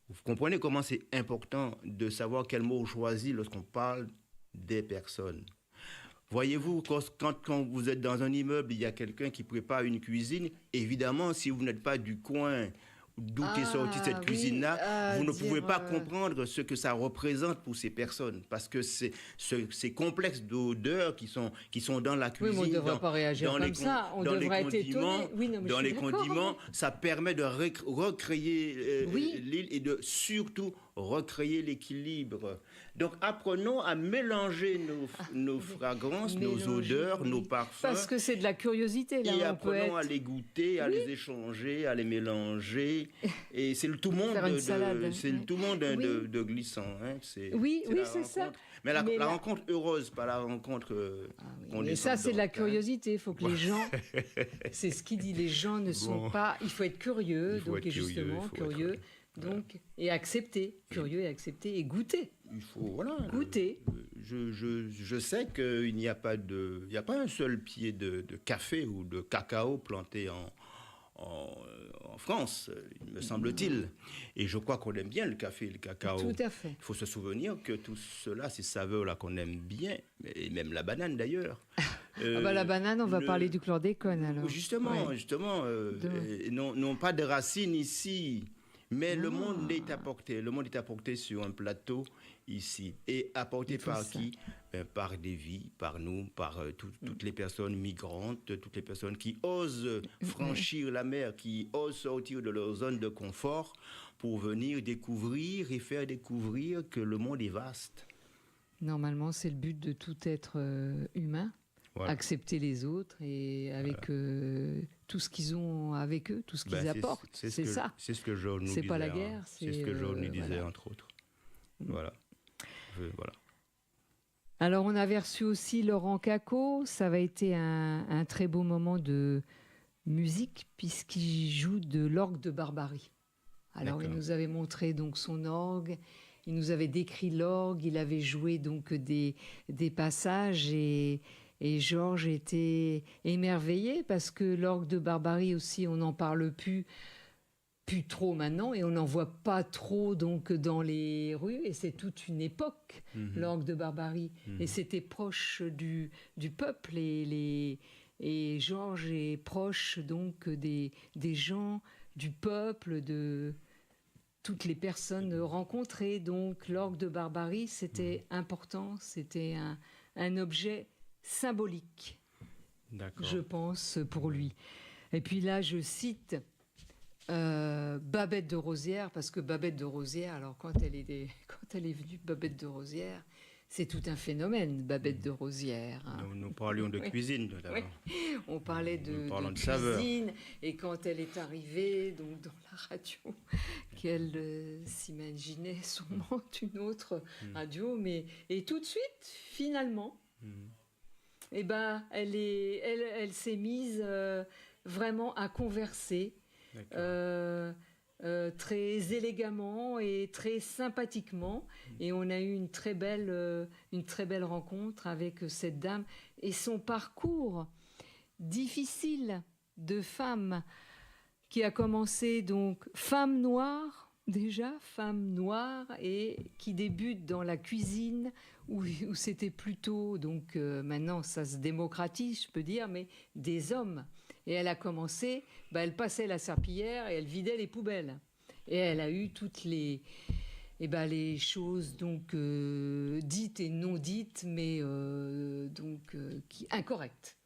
Speaker 6: Vous comprenez comment c'est important de savoir quel mot on choisit lorsqu'on parle des personnes. Voyez-vous, quand vous êtes dans un immeuble, il y a quelqu'un qui prépare une cuisine. Évidemment, si vous n'êtes pas du coin d'où est sortie cette cuisine-là, vous ne pouvez pas comprendre ce que ça représente pour ces personnes. Parce que c'est ces complexes d'odeurs qui sont dans la cuisine.
Speaker 5: Oui, mais on ne devrait pas réagir comme ça. On devrait être étonné.
Speaker 6: Dans les condiments, ça permet de recréer l'île et de surtout recréer l'équilibre. Donc, apprenons à mélanger nos fragrances, nos odeurs, nos parfums.
Speaker 5: Parce que c'est de la curiosité, là.
Speaker 6: Et apprenons à les goûter, à les échanger, à les mélanger. Et c'est le tout monde de glissant. Hein. C'est ça. Mais la rencontre heureuse, pas la rencontre
Speaker 5: Et ça, c'est de la curiosité. Il faut que les gens... c'est ce qu'il dit. Les gens ne sont pas... Il faut être curieux. Curieux. Donc, et accepter, curieux et accepter et goûter.
Speaker 6: Il faut
Speaker 5: goûter.
Speaker 6: Je sais qu'il n'y a pas un seul pied de café ou de cacao planté en France, me semble-t-il. Et je crois qu'on aime bien le café et le cacao.
Speaker 5: Tout à fait.
Speaker 6: Il faut se souvenir que tout cela, ces saveurs-là qu'on aime bien, et même la banane d'ailleurs.
Speaker 5: La banane, on va parler du chlordécone alors.
Speaker 6: Justement, non pas de racines ici. Mais le monde est apporté. Le monde est apporté sur un plateau ici. Et apporté par qui ? Par des vies, par nous, par toutes les personnes migrantes, toutes les personnes qui osent franchir la mer, qui osent sortir de leur zone de confort pour venir découvrir et faire découvrir que le monde est vaste.
Speaker 5: Normalement, c'est le but de tout être humain.
Speaker 6: Voilà.
Speaker 5: accepter les autres et avec tout ce qu'ils ont avec eux, tout ce qu'ils
Speaker 6: Ben,
Speaker 5: apportent. C'est ça.
Speaker 6: C'est ce que Joe nous
Speaker 5: C'est
Speaker 6: disait.
Speaker 5: pas la
Speaker 6: hein.
Speaker 5: guerre,
Speaker 6: C'est ce
Speaker 5: c'est,
Speaker 6: que Joe nous disait,
Speaker 5: voilà.
Speaker 6: entre autres. Voilà. Voilà.
Speaker 5: Alors, on avait reçu aussi Laurent Cacco. Ça va été un très beau moment de musique puisqu'il joue de l'orgue de Barbarie. Alors, il
Speaker 6: D'accord.
Speaker 5: nous avait montré donc son orgue, il nous avait décrit l'orgue, il avait joué donc des passages et Georges était émerveillé parce que l'orgue de Barbarie aussi, on n'en parle plus trop maintenant et on n'en voit pas trop donc dans les rues et c'est toute une époque l'orgue de Barbarie et c'était proche du peuple et Georges est proche donc des gens du peuple, de toutes les personnes rencontrées. Donc l'orgue de Barbarie, c'était important, c'était un objet symbolique,
Speaker 6: D'accord.
Speaker 5: je pense, pour lui. Et puis là, je cite Babette de Rosières, parce que Babette de Rosières, alors quand elle est venue, Babette de Rosières, c'est tout un phénomène, Babette de Rosières. Hein.
Speaker 6: Nous parlions de cuisine tout à l'heure.
Speaker 5: On parlait de
Speaker 6: saveur.
Speaker 5: cuisine, et quand elle est arrivée donc dans la radio, qu'elle s'imaginait sûrement une autre radio, et tout de suite, finalement, eh ben, elle s'est mise vraiment à converser très élégamment et très sympathiquement, et on a eu une très belle rencontre avec cette dame et son parcours difficile de femme qui a commencé donc femme noire et qui débute dans la cuisine où c'était plutôt donc maintenant ça se démocratise je peux dire, mais des hommes. Et elle a commencé, elle passait la serpillière et elle vidait les poubelles. Et elle a eu toutes les choses donc dites et non dites, mais incorrectes.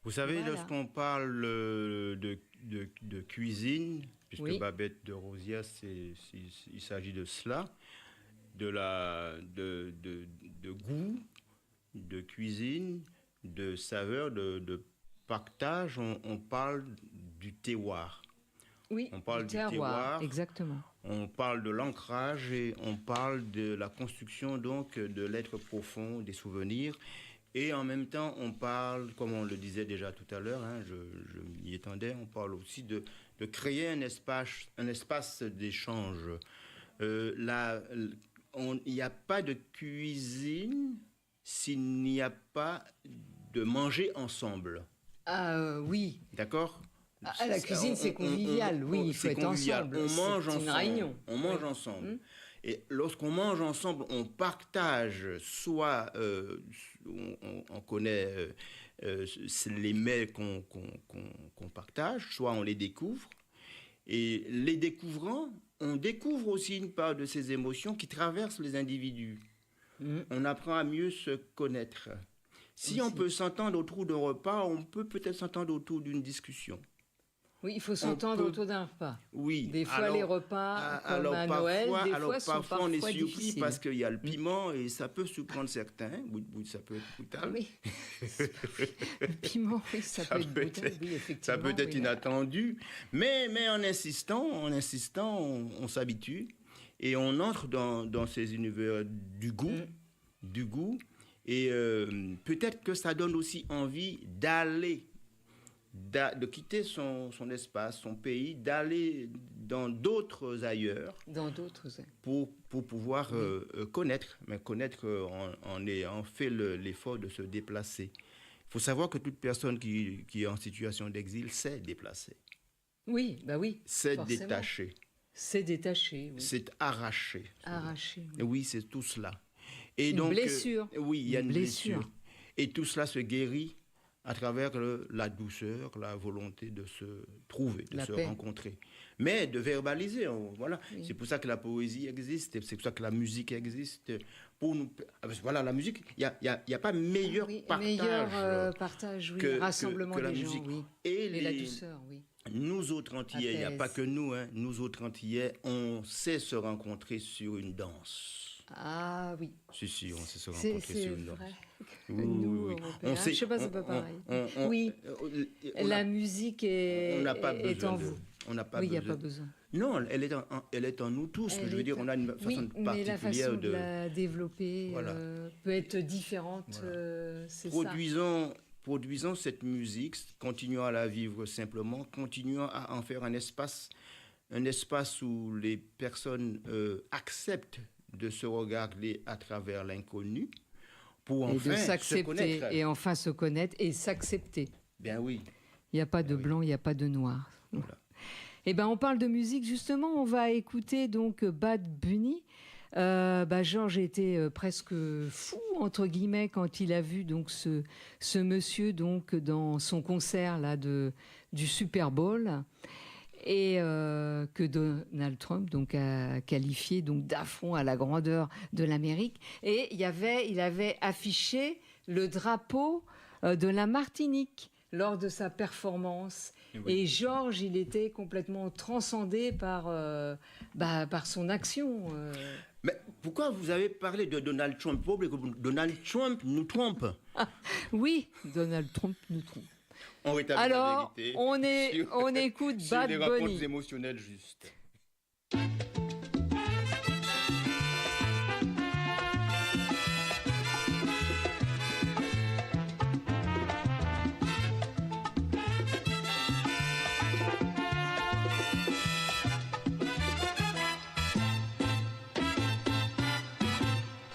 Speaker 6: Vous savez,
Speaker 5: Voilà.
Speaker 6: lorsqu'on parle de cuisine, puisque
Speaker 5: Oui.
Speaker 6: Babette de Rosières, il s'agit de cela, de goût, de cuisine, de saveur, de partage, on parle du terroir.
Speaker 5: Oui,
Speaker 6: On parle
Speaker 5: du
Speaker 6: du terroir.
Speaker 5: exactement.
Speaker 6: On parle de l'ancrage et on parle de la construction donc de l'être profond, des souvenirs. Et en même temps, on parle, comme on le disait déjà tout à l'heure, hein, je m'y étendais, on parle aussi de créer un espace d'échange. Il n'y a pas de cuisine s'il n'y a pas de manger ensemble.
Speaker 5: Oui.
Speaker 6: D'accord ?
Speaker 5: La cuisine, c'est convivial. Oui, il faut
Speaker 6: c'est
Speaker 5: être
Speaker 6: convivial.
Speaker 5: ensemble.
Speaker 6: On mange
Speaker 5: C'est
Speaker 6: ensemble.
Speaker 5: une réunion.
Speaker 6: On mange ensemble. Et lorsqu'on mange ensemble, on partage, soit on connaît les mets qu'on partage, soit on les découvre. Et les découvrant, on découvre aussi une part de ces émotions qui traversent les individus. On apprend à mieux se connaître. Si
Speaker 5: Aussi.
Speaker 6: on peut s'entendre autour d'un repas, on peut peut-être s'entendre autour d'une discussion.
Speaker 5: Oui, il faut s'entendre
Speaker 6: peut-
Speaker 5: autour d'un repas.
Speaker 6: Oui.
Speaker 5: Des fois, les repas, comme à
Speaker 6: parfois,
Speaker 5: Noël, des fois, sont
Speaker 6: parfois, on est
Speaker 5: parfois
Speaker 6: surpris
Speaker 5: difficiles.
Speaker 6: parce qu'il y a le piment et ça peut surprendre certains. Oui, ça peut être brutal.
Speaker 5: Oui. Le piment, oui, ça peut être brutal, oui, effectivement.
Speaker 6: Ça peut être
Speaker 5: oui.
Speaker 6: inattendu. Mais en insistant, on s'habitue et on entre dans ces univers du goût. Et peut-être que ça donne aussi envie de quitter son espace, son pays, d'aller dans d'autres ailleurs.
Speaker 5: Dans d'autres.
Speaker 6: Pour pouvoir connaître, mais connaître en ayant fait l'effort de se déplacer. Il faut savoir que toute personne qui est en situation d'exil sait déplacer,
Speaker 5: Oui, oui.
Speaker 6: sait
Speaker 5: forcément.
Speaker 6: détacher,
Speaker 5: C'est détaché, oui.
Speaker 6: c'est arracher.
Speaker 5: Arraché.
Speaker 6: Et oui, c'est tout cela. Et
Speaker 5: Une
Speaker 6: donc,
Speaker 5: blessure.
Speaker 6: Oui, il y a
Speaker 5: Une
Speaker 6: une
Speaker 5: blessure.
Speaker 6: blessure. Et tout cela se guérit à travers la douceur, la volonté de se trouver, de
Speaker 5: La
Speaker 6: se
Speaker 5: paix.
Speaker 6: rencontrer. Mais de verbaliser, voilà.
Speaker 5: Oui.
Speaker 6: C'est pour ça que la poésie existe, c'est pour ça que la musique existe. Pour nous, voilà, la musique, il n'y a pas meilleur
Speaker 5: Oui,
Speaker 6: partage,
Speaker 5: meilleur partage, oui.
Speaker 6: que
Speaker 5: Rassemblement
Speaker 6: la
Speaker 5: des
Speaker 6: musique.
Speaker 5: gens, oui.
Speaker 6: Et
Speaker 5: la douceur, oui.
Speaker 6: Nous autres Antillais, il n'y a
Speaker 5: Apaise.
Speaker 6: pas que nous, hein, nous autres Antillais, on sait se rencontrer sur une danse.
Speaker 5: Ah oui.
Speaker 6: Si, on s'est
Speaker 5: C'est
Speaker 6: rencontrés sur une danse.
Speaker 5: vrai.
Speaker 6: Oui,
Speaker 5: Nous,
Speaker 6: oui.
Speaker 5: Européens, je sais pas, c'est pas pareil. Oui,
Speaker 6: on
Speaker 5: la
Speaker 6: a-
Speaker 5: musique est,
Speaker 6: on n'a pas
Speaker 5: est
Speaker 6: besoin
Speaker 5: en
Speaker 6: de-
Speaker 5: vous.
Speaker 6: On n'a pas
Speaker 5: Oui, il n'y a
Speaker 6: besoin.
Speaker 5: pas besoin.
Speaker 6: Non, elle est en nous tous.
Speaker 5: Elle
Speaker 6: Je veux dire,
Speaker 5: est-
Speaker 6: on a une
Speaker 5: Oui,
Speaker 6: façon
Speaker 5: mais la
Speaker 6: particulière
Speaker 5: façon de
Speaker 6: de...
Speaker 5: la développer
Speaker 6: Voilà.
Speaker 5: peut être différente,
Speaker 6: Voilà.
Speaker 5: c'est ça.
Speaker 6: Produisons cette musique, continuons à la vivre simplement, continuons à en faire un espace où les personnes acceptent de se regarder à travers l'inconnu pour
Speaker 5: Et
Speaker 6: enfin
Speaker 5: de
Speaker 6: se
Speaker 5: s'accepter,
Speaker 6: connaître.
Speaker 5: et enfin se connaître et s'accepter.
Speaker 6: Bien oui.
Speaker 5: Il n'y a pas de
Speaker 6: oui.
Speaker 5: blanc, il n'y a pas de noir.
Speaker 6: Voilà.
Speaker 5: Eh ben, on parle de musique, justement, on va écouter donc Bad Bunny. Georges était presque fou, entre guillemets, quand il a vu donc ce monsieur donc dans son concert là, du Super Bowl, et que Donald Trump donc a qualifié donc d'affront à la grandeur de l'Amérique. Et il avait affiché le drapeau de la Martinique lors de sa performance.
Speaker 6: Oui.
Speaker 5: Et Georges, il était complètement transcendé par son action.
Speaker 6: Mais pourquoi vous avez parlé de Donald Trump? Faut oublier que Donald Trump nous trompe.
Speaker 5: Oui, Donald Trump nous trompe.
Speaker 6: On rétablit
Speaker 5: Alors,
Speaker 6: la vérité
Speaker 5: on écoute
Speaker 6: sur
Speaker 5: Bad
Speaker 6: les rencontres
Speaker 5: Bunny.
Speaker 6: émotionnelles justes.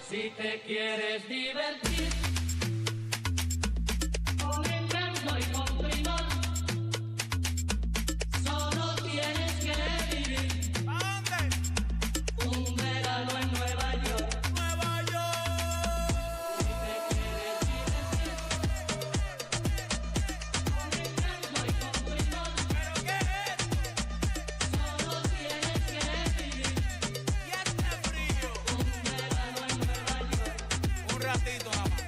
Speaker 2: Si te quieres divertir con encanto y con primor, solo tienes que vivir un verano en Nueva York. Nueva York. Si te quieres divertir con encanto y con primor, ¿pero qué es? Solo tienes que vivir y este frío un verano en Nueva York. Un ratito nada más.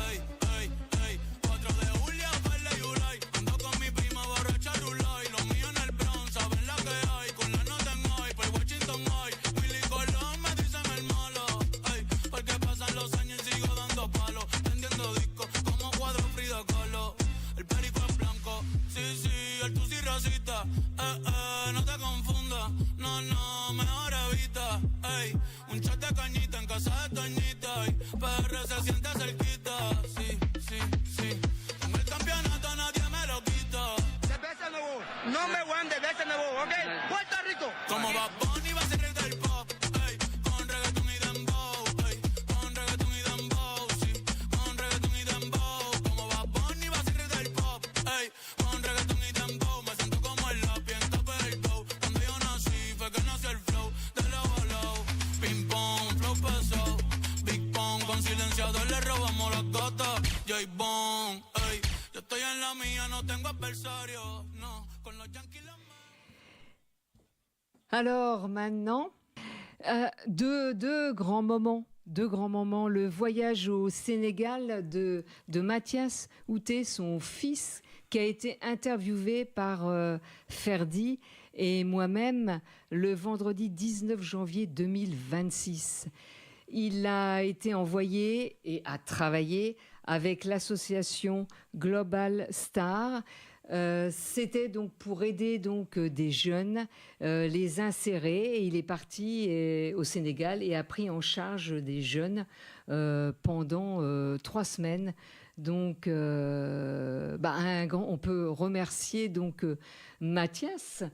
Speaker 2: Ey, ey, ey, 4 de julio, verde y July. Ando con mi prima borracha Rulay. Los míos en el Bronx, saben la que hay. Con la nota en hoy, por Washington hoy. Willy Colón me dicen el malo. Ey, porque pasan los años y sigo dando palos. Vendiendo discos como cuadro Frida Kahlo. El perico es blanco, sí, el tusi rosita. No te confundas, no, mejor evita. Ey, un chat de cañita en casa de Toñita. Ey, PR se siente cerquita, sí. Con el campeonato nadie me lo quita.
Speaker 3: Cerveza nuevo, no me voy de cerveza nuevo, ¿ok? Puerto Rico.
Speaker 2: Como Bad Bunny va a ser rey del pop, ey, con reggaetón y dembow, ey, con reggaetón y dembow, sí, con reggaetón y dembow. Como Bad Bunny va a ser rey del pop, ey, con reggaetón y dembow. Me siento como el lápiz en top del dough. Cuando yo nací fue que nació el flow de low a low. Ping pong, flow pesado, Big Pong, con silenciador le robamos las gotas. J-Bone, ey, yo estoy en la mía, no tengo adversario, no, con los Yankees la
Speaker 5: Alors maintenant, deux grands moments. Le voyage au Sénégal de Mathias Outé, son fils, qui a été interviewé par Ferdi et moi-même le vendredi 19 janvier 2026. Il a été envoyé et a travaillé avec l'association Global Star. C'était donc pour aider donc des jeunes, les insérer, et il est parti au Sénégal et a pris en charge des jeunes pendant 3 semaines. Donc, on peut remercier donc Mathias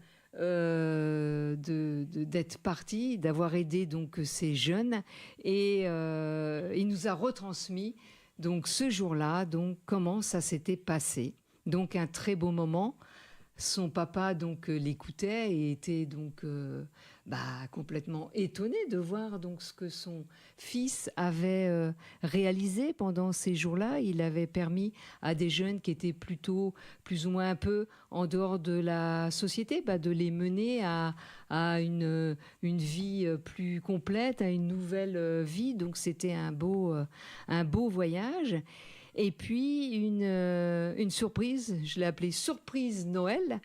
Speaker 5: d'être parti, d'avoir aidé donc ces jeunes, et il nous a retransmis donc ce jour-là donc comment ça s'était passé. Donc un très beau moment. Son papa donc l'écoutait et était donc complètement étonné de voir donc ce que son fils avait réalisé pendant ces jours-là. Il avait permis à des jeunes qui étaient plutôt plus ou moins un peu en dehors de la société de les mener à une vie plus complète, à une nouvelle vie. Donc c'était un beau voyage. Et puis une surprise, je l'ai appelée surprise Noël,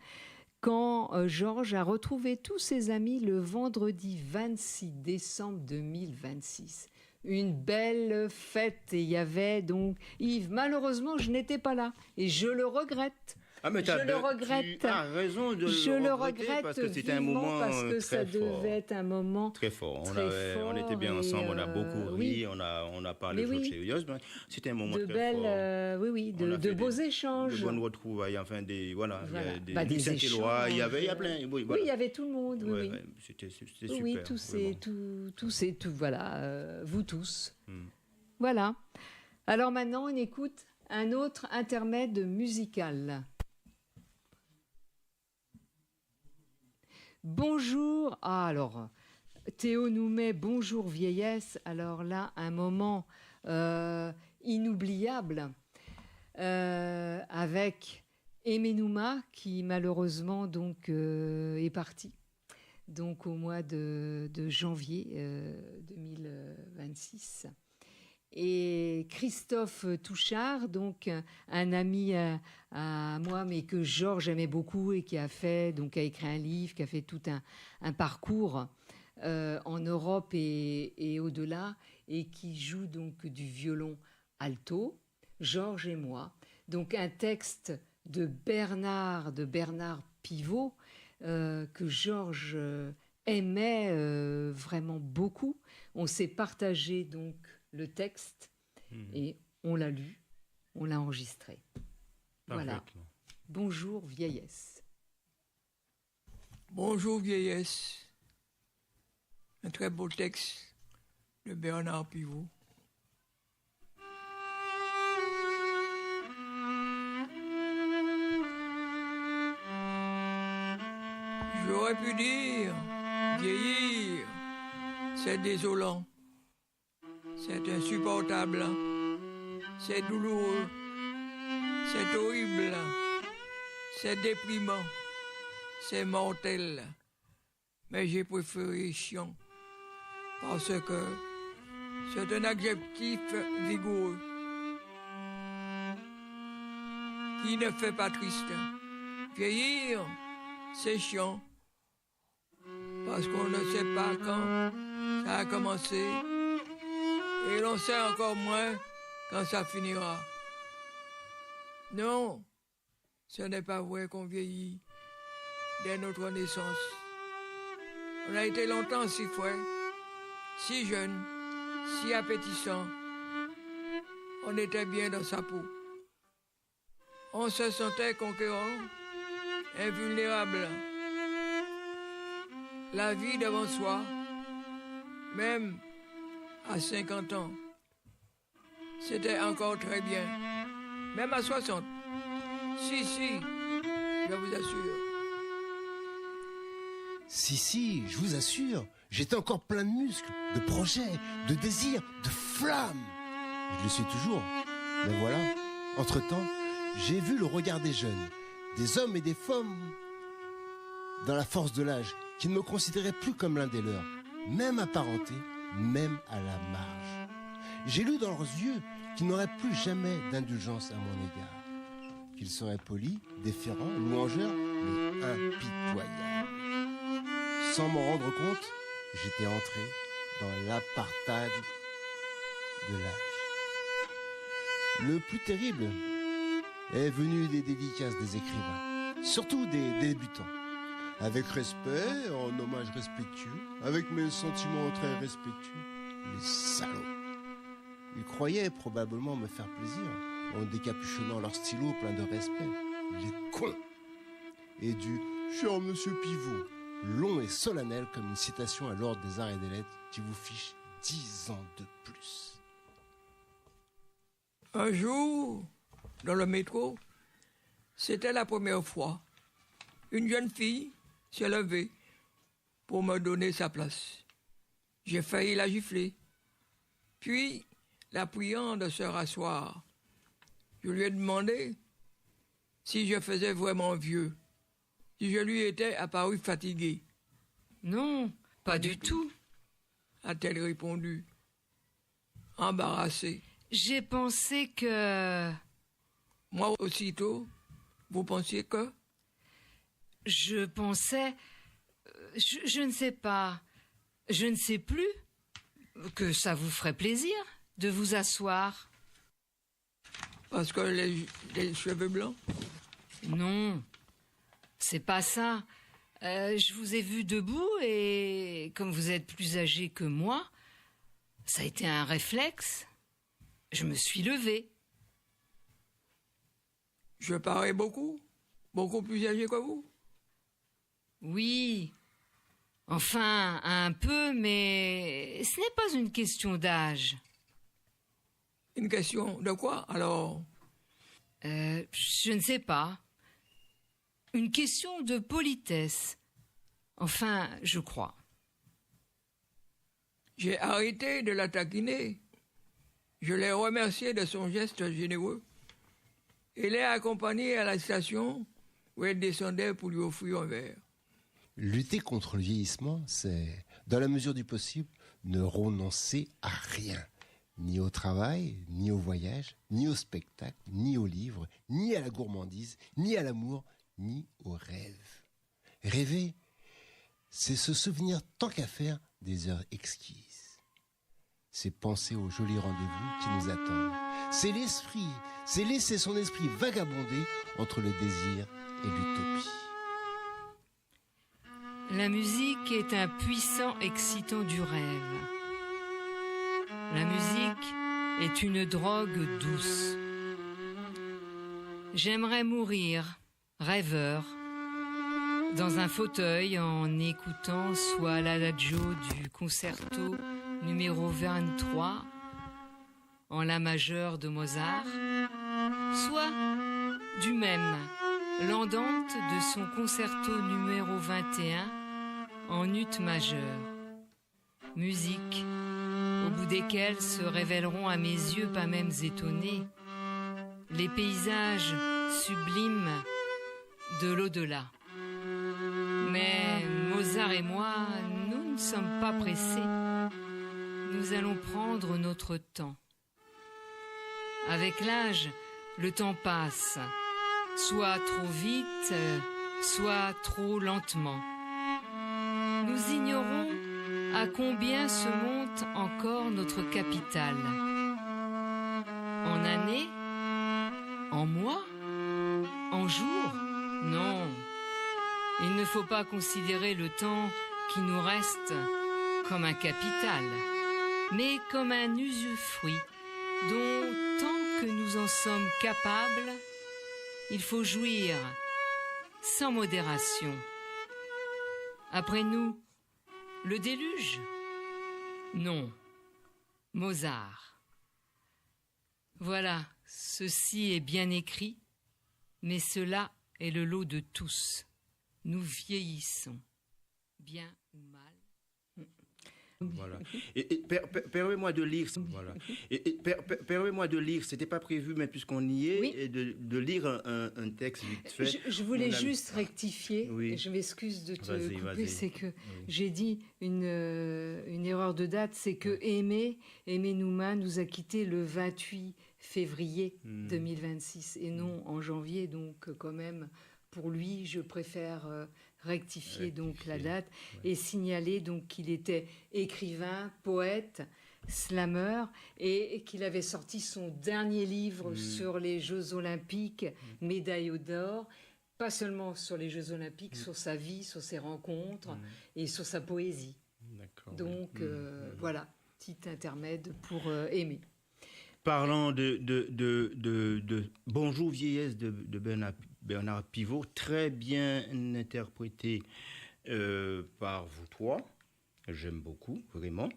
Speaker 5: quand Georges a retrouvé tous ses amis le vendredi 26 décembre 2026. Une belle fête, et il y avait donc Yves. Malheureusement, je n'étais pas là et je le regrette.
Speaker 6: Ah, mais
Speaker 5: Je le regrette.
Speaker 6: Tu as raison de
Speaker 5: Je le regrette
Speaker 6: parce que c'était un
Speaker 5: vivement
Speaker 6: moment
Speaker 5: parce que
Speaker 6: très
Speaker 5: ça
Speaker 6: fort.
Speaker 5: devait être un moment
Speaker 6: Très fort.
Speaker 5: très
Speaker 6: On était bien
Speaker 5: fort
Speaker 6: ensemble,
Speaker 5: et,
Speaker 6: on a beaucoup ri,
Speaker 5: oui.
Speaker 6: on a parlé
Speaker 5: Mais
Speaker 6: de choses
Speaker 5: oui.
Speaker 6: sérieuses. Mais c'était un moment
Speaker 5: de
Speaker 6: très
Speaker 5: belles,
Speaker 6: fort.
Speaker 5: oui,
Speaker 6: On a
Speaker 5: de
Speaker 6: fait
Speaker 5: beaux
Speaker 6: De
Speaker 5: échanges.
Speaker 6: bonnes retrouvailles, enfin
Speaker 5: Voilà.
Speaker 6: il y a des
Speaker 5: Bah, des
Speaker 6: Saint-Éloi, il y a
Speaker 5: échanges.
Speaker 6: plein. Oui,
Speaker 5: Oui,
Speaker 6: voilà.
Speaker 5: il y avait tout le monde. Oui,
Speaker 6: Ouais,
Speaker 5: oui.
Speaker 6: ouais, c'était super.
Speaker 5: Oui, tout, voilà, vous tous. Voilà. Alors maintenant, on écoute un autre intermède musical. Bonjour. Ah, alors, Théo nous met Bonjour vieillesse. Alors là, un moment inoubliable avec Emenouma qui malheureusement donc est parti. Donc au mois de janvier 2026. Et Christophe Touchard, donc un ami à moi, mais que Georges aimait beaucoup et qui a écrit un livre, qui a fait tout un parcours en Europe et au-delà, et qui joue donc du violon alto, Georges et moi. Donc un texte de Bernard Pivot, que Georges aimait vraiment beaucoup. On s'est partagé donc le texte et on l'a lu, on l'a enregistré. Voilà.
Speaker 6: Parfaitement.
Speaker 5: Bonjour vieillesse.
Speaker 4: Bonjour vieillesse. Un très beau texte de Bernard Pivot. J'aurais pu dire, vieillir, c'est désolant, c'est insupportable, c'est douloureux, c'est horrible, c'est déprimant, c'est mortel. Mais j'ai préféré chiant, parce que c'est un adjectif vigoureux qui ne fait pas triste. Vieillir, c'est chiant, parce qu'on ne sait pas quand ça a commencé, et l'on sait encore moins quand ça finira. Non, ce n'est pas vrai qu'on vieillit dès notre naissance. On a été longtemps si frais, si jeune, si appétissant. On était bien dans sa peau. On se sentait conquérant, invulnérable. La vie devant soi, même à 50 ans, c'était encore très bien. Même à 60. Si, je vous assure.
Speaker 10: Si, je vous assure, j'étais encore plein de muscles, de projets, de désirs, de flammes. Je le suis toujours. Mais voilà, entre-temps, j'ai vu le regard des jeunes, des hommes et des femmes, dans la force de l'âge, qui ne me considéraient plus comme l'un des leurs, même apparentés, même à la marge. J'ai lu dans leurs yeux qu'ils n'auraient plus jamais d'indulgence à mon égard, qu'ils seraient polis, déférents, louangeurs, mais impitoyables. Sans m'en rendre compte, j'étais entré dans l'apartheid de l'âge. Le plus terrible est venu des dédicaces des écrivains, surtout des débutants. Avec respect, en hommage respectueux, avec mes sentiments très respectueux, les salauds. Ils croyaient probablement me faire plaisir en décapuchonnant leur stylo plein de respect. Les cons. Et du « cher monsieur Pivot », long et solennel comme une citation à l'ordre des arts et des lettres qui vous fiche 10 ans de plus.
Speaker 4: Un jour, dans le métro, c'était la première fois. Une jeune fille s'est levée pour me donner sa place. J'ai failli la gifler. Puis, la priant de se rasseoir, je lui ai demandé si je faisais vraiment vieux, si je lui étais apparu fatigué.
Speaker 5: Non, pas du tout,
Speaker 4: a-t-elle répondu, embarrassée.
Speaker 5: J'ai pensé que...
Speaker 4: Moi aussitôt, vous pensiez que?
Speaker 5: Je pensais... je ne sais pas. Je ne sais plus que ça vous ferait plaisir de vous asseoir.
Speaker 4: Parce que les cheveux blancs?
Speaker 5: Non, c'est pas ça. Je vous ai vu debout et comme vous êtes plus âgé que moi, ça a été un réflexe. Je me suis levée.
Speaker 4: Je parais beaucoup plus âgé que vous?
Speaker 5: Oui, enfin un peu, mais ce n'est pas une question d'âge.
Speaker 4: Une question de quoi, alors?
Speaker 5: Je ne sais pas. Une question de politesse. Enfin, je crois.
Speaker 4: J'ai arrêté de la taquiner. Je l'ai remerciée de son geste généreux. Et l'ai accompagnée à la station où elle descendait pour lui offrir un verre.
Speaker 10: Lutter contre le vieillissement, c'est, dans la mesure du possible, ne renoncer à rien. Ni au travail, ni au voyage, ni au spectacle, ni au livre, ni à la gourmandise, ni à l'amour, ni au rêve. Rêver, c'est se souvenir tant qu'à faire des heures exquises. C'est penser aux jolis rendez-vous qui nous attendent. C'est l'esprit, c'est laisser son esprit vagabonder entre le désir et l'utopie.
Speaker 5: La musique est un puissant excitant du rêve. La musique est une drogue douce. J'aimerais mourir, rêveur, dans un fauteuil en écoutant soit l'adagio du concerto numéro 23 en la majeure de Mozart, soit du même l'andante de son concerto numéro 21 en ut majeur. Musique au bout desquelles se révéleront à mes yeux, pas même étonnés, les paysages sublimes de l'au-delà. Mais Mozart et moi, nous ne sommes pas pressés. Nous allons prendre notre temps. Avec l'âge, le temps passe, soit trop vite, soit trop lentement. Nous ignorons à combien se monte encore notre capital. En années? En mois? En jours? Non. Il ne faut pas considérer le temps qui nous reste comme un capital, mais comme un usufruit dont, tant que nous en sommes capables, il faut jouir sans modération. Après nous, le déluge? Non. Mozart. Voilà, ceci est bien écrit, mais cela est le lot de tous. Nous vieillissons, bien ou mal.
Speaker 6: Voilà. Permets-moi de lire. Voilà. Permets-moi de lire. C'était pas prévu, mais puisqu'on y est,
Speaker 5: Oui.
Speaker 6: et de lire un texte vite fait.
Speaker 5: Je voulais
Speaker 6: Mon ami-
Speaker 5: juste rectifier,
Speaker 6: Oui.
Speaker 5: et je m'excuse de te
Speaker 6: Vas-y,
Speaker 5: couper,
Speaker 6: vas-y.
Speaker 5: c'est que j'ai dit une erreur de date, c'est que Aimé Nouma nous a quittés le 28 février 2026 et non en janvier, donc quand même, pour lui, je préfère rectifier donc la date et signaler donc qu'il était écrivain, poète, slammer et qu'il avait sorti son dernier livre sur les Jeux Olympiques, médaille d'or, pas seulement sur les Jeux Olympiques, sur sa vie, sur ses rencontres et sur sa poésie.
Speaker 6: D'accord.
Speaker 5: Donc voilà, petit intermède pour Aimé.
Speaker 6: Parlant de Bonjour vieillesse de Bernard Pivot, très bien interprété par vous trois. J'aime beaucoup, vraiment.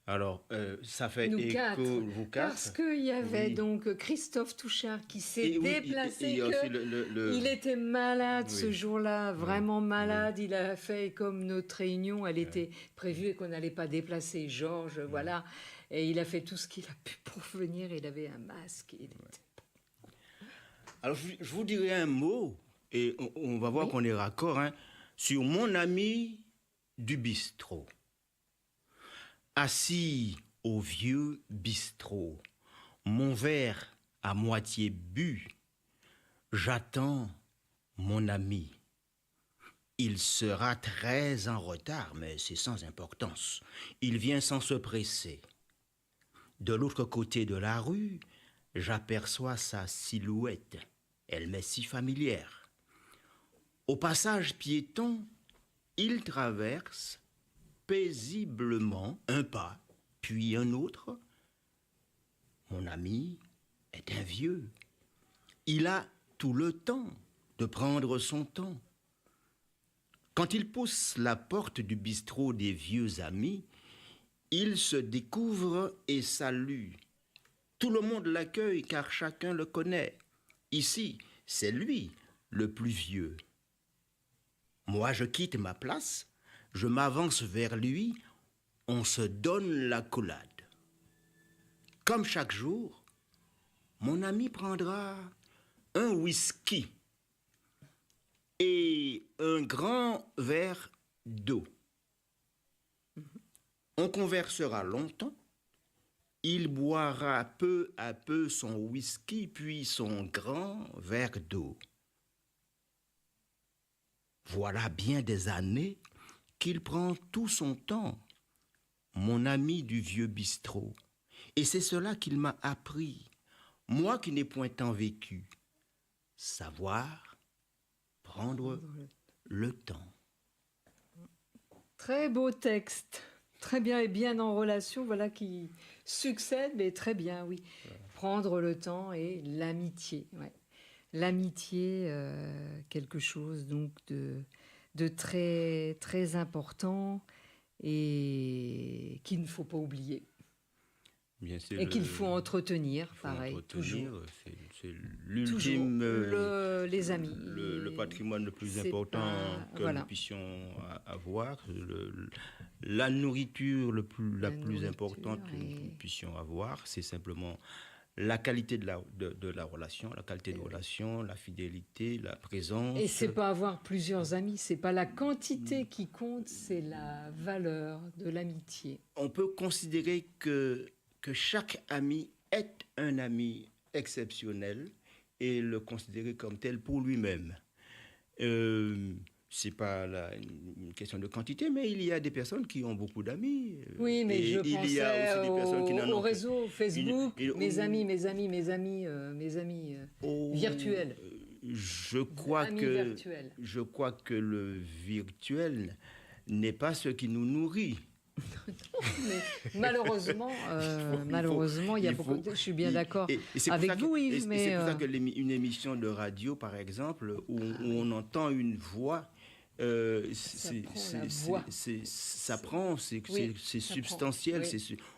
Speaker 6: Alors, ça fait
Speaker 5: Nous
Speaker 6: écho,
Speaker 5: quatre,
Speaker 6: vous quatre.
Speaker 5: parce qu'il y avait
Speaker 6: Oui.
Speaker 5: donc Christophe Touchard qui s'est
Speaker 6: Et oui,
Speaker 5: déplacé.
Speaker 6: et il y a aussi
Speaker 5: Il était malade ce
Speaker 6: Oui.
Speaker 5: jour-là, vraiment malade. Il a fait comme notre réunion, elle était prévue et qu'on n'allait pas déplacer Georges, voilà. Et il a fait tout ce qu'il a pu pour venir. Il avait un masque.
Speaker 6: Alors, je vous dirai un mot, et on va voir qu'on est raccord, hein, sur mon ami du bistrot. Assis au vieux bistrot, mon verre à moitié bu, j'attends mon ami. Il sera très en retard, mais c'est sans importance. Il vient sans se presser. De l'autre côté de la rue, j'aperçois sa silhouette. Elle m'est si familière. Au passage piéton, il traverse paisiblement un pas, puis un autre. Mon ami est un vieux. Il a tout le temps de prendre son temps. Quand il pousse la porte du bistrot des vieux amis, il se découvre et salue. Tout le monde l'accueille car chacun le connaît. Ici, c'est lui le plus vieux. Moi, je quitte ma place, je m'avance vers lui, on se donne l'accolade. Comme chaque jour, mon ami prendra un whisky et un grand verre d'eau. On conversera longtemps. Il boira peu à peu son whisky, puis son grand verre d'eau. Voilà bien des années qu'il prend tout son temps, mon ami du vieux bistrot. Et c'est cela qu'il m'a appris, moi qui n'ai point tant vécu. Savoir prendre le temps.
Speaker 5: Très beau texte, très bien et bien en relation, voilà qui succède, mais très bien, oui. Prendre le temps et l'amitié, ouais. L'amitié, quelque chose donc de très, très important et qu'il ne faut pas oublier.
Speaker 6: Bien,
Speaker 5: et qu'il faut entretenir, pareil, toujours.
Speaker 6: C'est l'ultime,
Speaker 5: les amis.
Speaker 6: Le patrimoine le plus important que nous puissions avoir, la nourriture la plus importante que nous puissions avoir, c'est simplement la qualité de la relation, la qualité de relation, la fidélité, la présence.
Speaker 5: Et c'est pas avoir plusieurs amis, c'est pas la quantité qui compte, c'est la valeur de l'amitié.
Speaker 6: On peut considérer que chaque ami est un ami exceptionnel et le considérer comme tel pour lui-même. C'est pas une question de quantité, mais il y a des personnes qui ont beaucoup d'amis.
Speaker 5: Oui, mais je
Speaker 6: il y a aussi des personnes qui n'en ont
Speaker 5: au réseau Facebook, mes amis
Speaker 6: oh,
Speaker 5: virtuels.
Speaker 6: Je crois que le virtuel n'est pas ce qui nous nourrit.
Speaker 5: Mais malheureusement, il y a beaucoup. Je suis bien d'accord avec vous, Yves.
Speaker 6: Mais c'est pour ça que une émission de radio, par exemple, où on entend une voix, ça prend, c'est substantiel.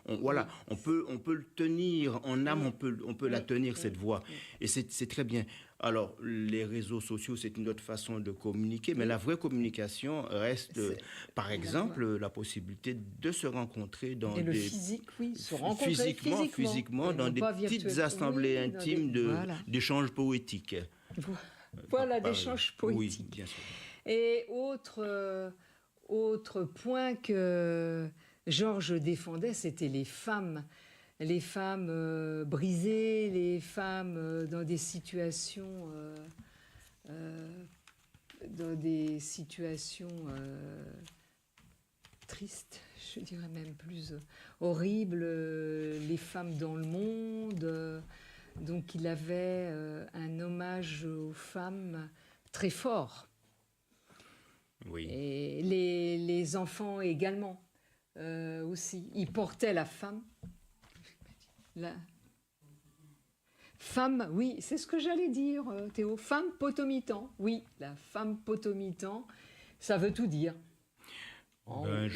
Speaker 6: Voilà, on peut le tenir en âme, on peut la tenir cette voix, et c'est très bien. Alors, les réseaux sociaux, c'est une autre façon de communiquer, mais la vraie communication reste, par exemple, la possibilité de se rencontrer dans
Speaker 5: le physique, oui, se rencontrer
Speaker 6: physiquement dans des petites assemblées intimes d'échanges poétiques.
Speaker 5: Voilà, d'échanges poétiques.
Speaker 6: Oui, bien sûr.
Speaker 5: Et autre point que Georges défendait, c'était les femmes. Les femmes brisées, les femmes dans des situations tristes, je dirais même plus horribles, les femmes dans le monde. Donc il avait un hommage aux femmes très fort.
Speaker 6: Oui.
Speaker 5: Et les enfants également aussi. Il portait la femme. La femme, oui, c'est ce que j'allais dire, Théo. Femme potomitan, oui, la femme potomitan, ça veut tout dire.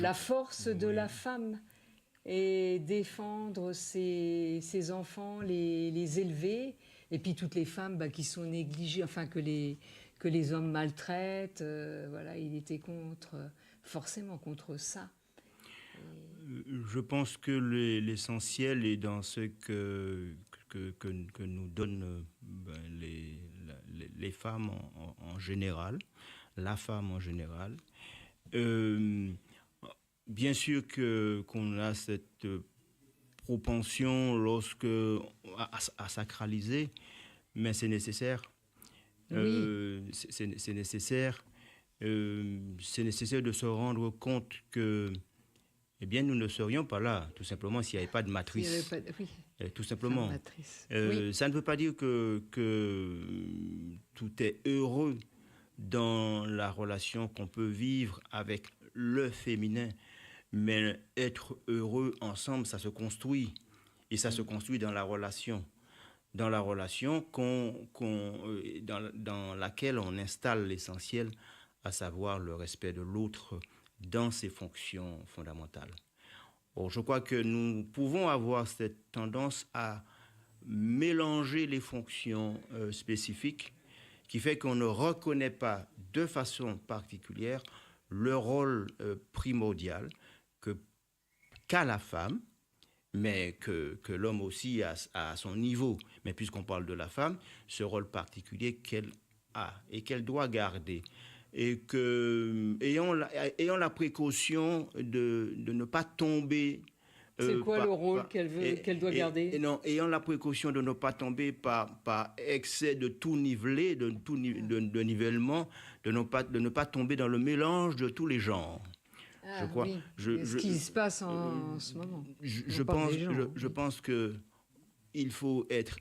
Speaker 5: La force de la femme et défendre ses enfants, les élever, et puis toutes les femmes qui sont négligées, enfin que les hommes maltraitent, voilà, il était forcément contre ça.
Speaker 6: Je pense que l'essentiel est dans ce que nous donnent les femmes en général, la femme en général. Bien sûr qu'on a cette propension à sacraliser, mais c'est nécessaire.
Speaker 5: Oui.
Speaker 6: C'est nécessaire. c'est nécessaire de se rendre compte que, eh bien, nous ne serions pas là, tout simplement, s'il n'y avait pas de matrice.
Speaker 5: Oui.
Speaker 6: Tout simplement.
Speaker 5: Matrice. Oui.
Speaker 6: Ça ne veut pas dire que tout est heureux dans la relation qu'on peut vivre avec le féminin, mais être heureux ensemble, ça se construit. Et ça se construit dans la relation. Dans la relation dans laquelle on installe l'essentiel, à savoir le respect de l'autre dans ses fonctions fondamentales. Or, je crois que nous pouvons avoir cette tendance à mélanger les fonctions spécifiques qui fait qu'on ne reconnaît pas de façon particulière le rôle primordial qu'a la femme, mais que l'homme aussi a à son niveau. Mais puisqu'on parle de la femme, ce rôle particulier qu'elle a et qu'elle doit garder. Et que, ayant la précaution de ne pas tomber...
Speaker 5: C'est quoi le rôle qu'elle doit garder?
Speaker 6: Non, ayant la précaution de ne pas tomber par excès de tout niveler, de nivellement, de ne pas tomber dans le mélange de tous les genres.
Speaker 5: Je crois. Oui. Ce qui se passe en ce moment.
Speaker 6: Je pense qu'il faut être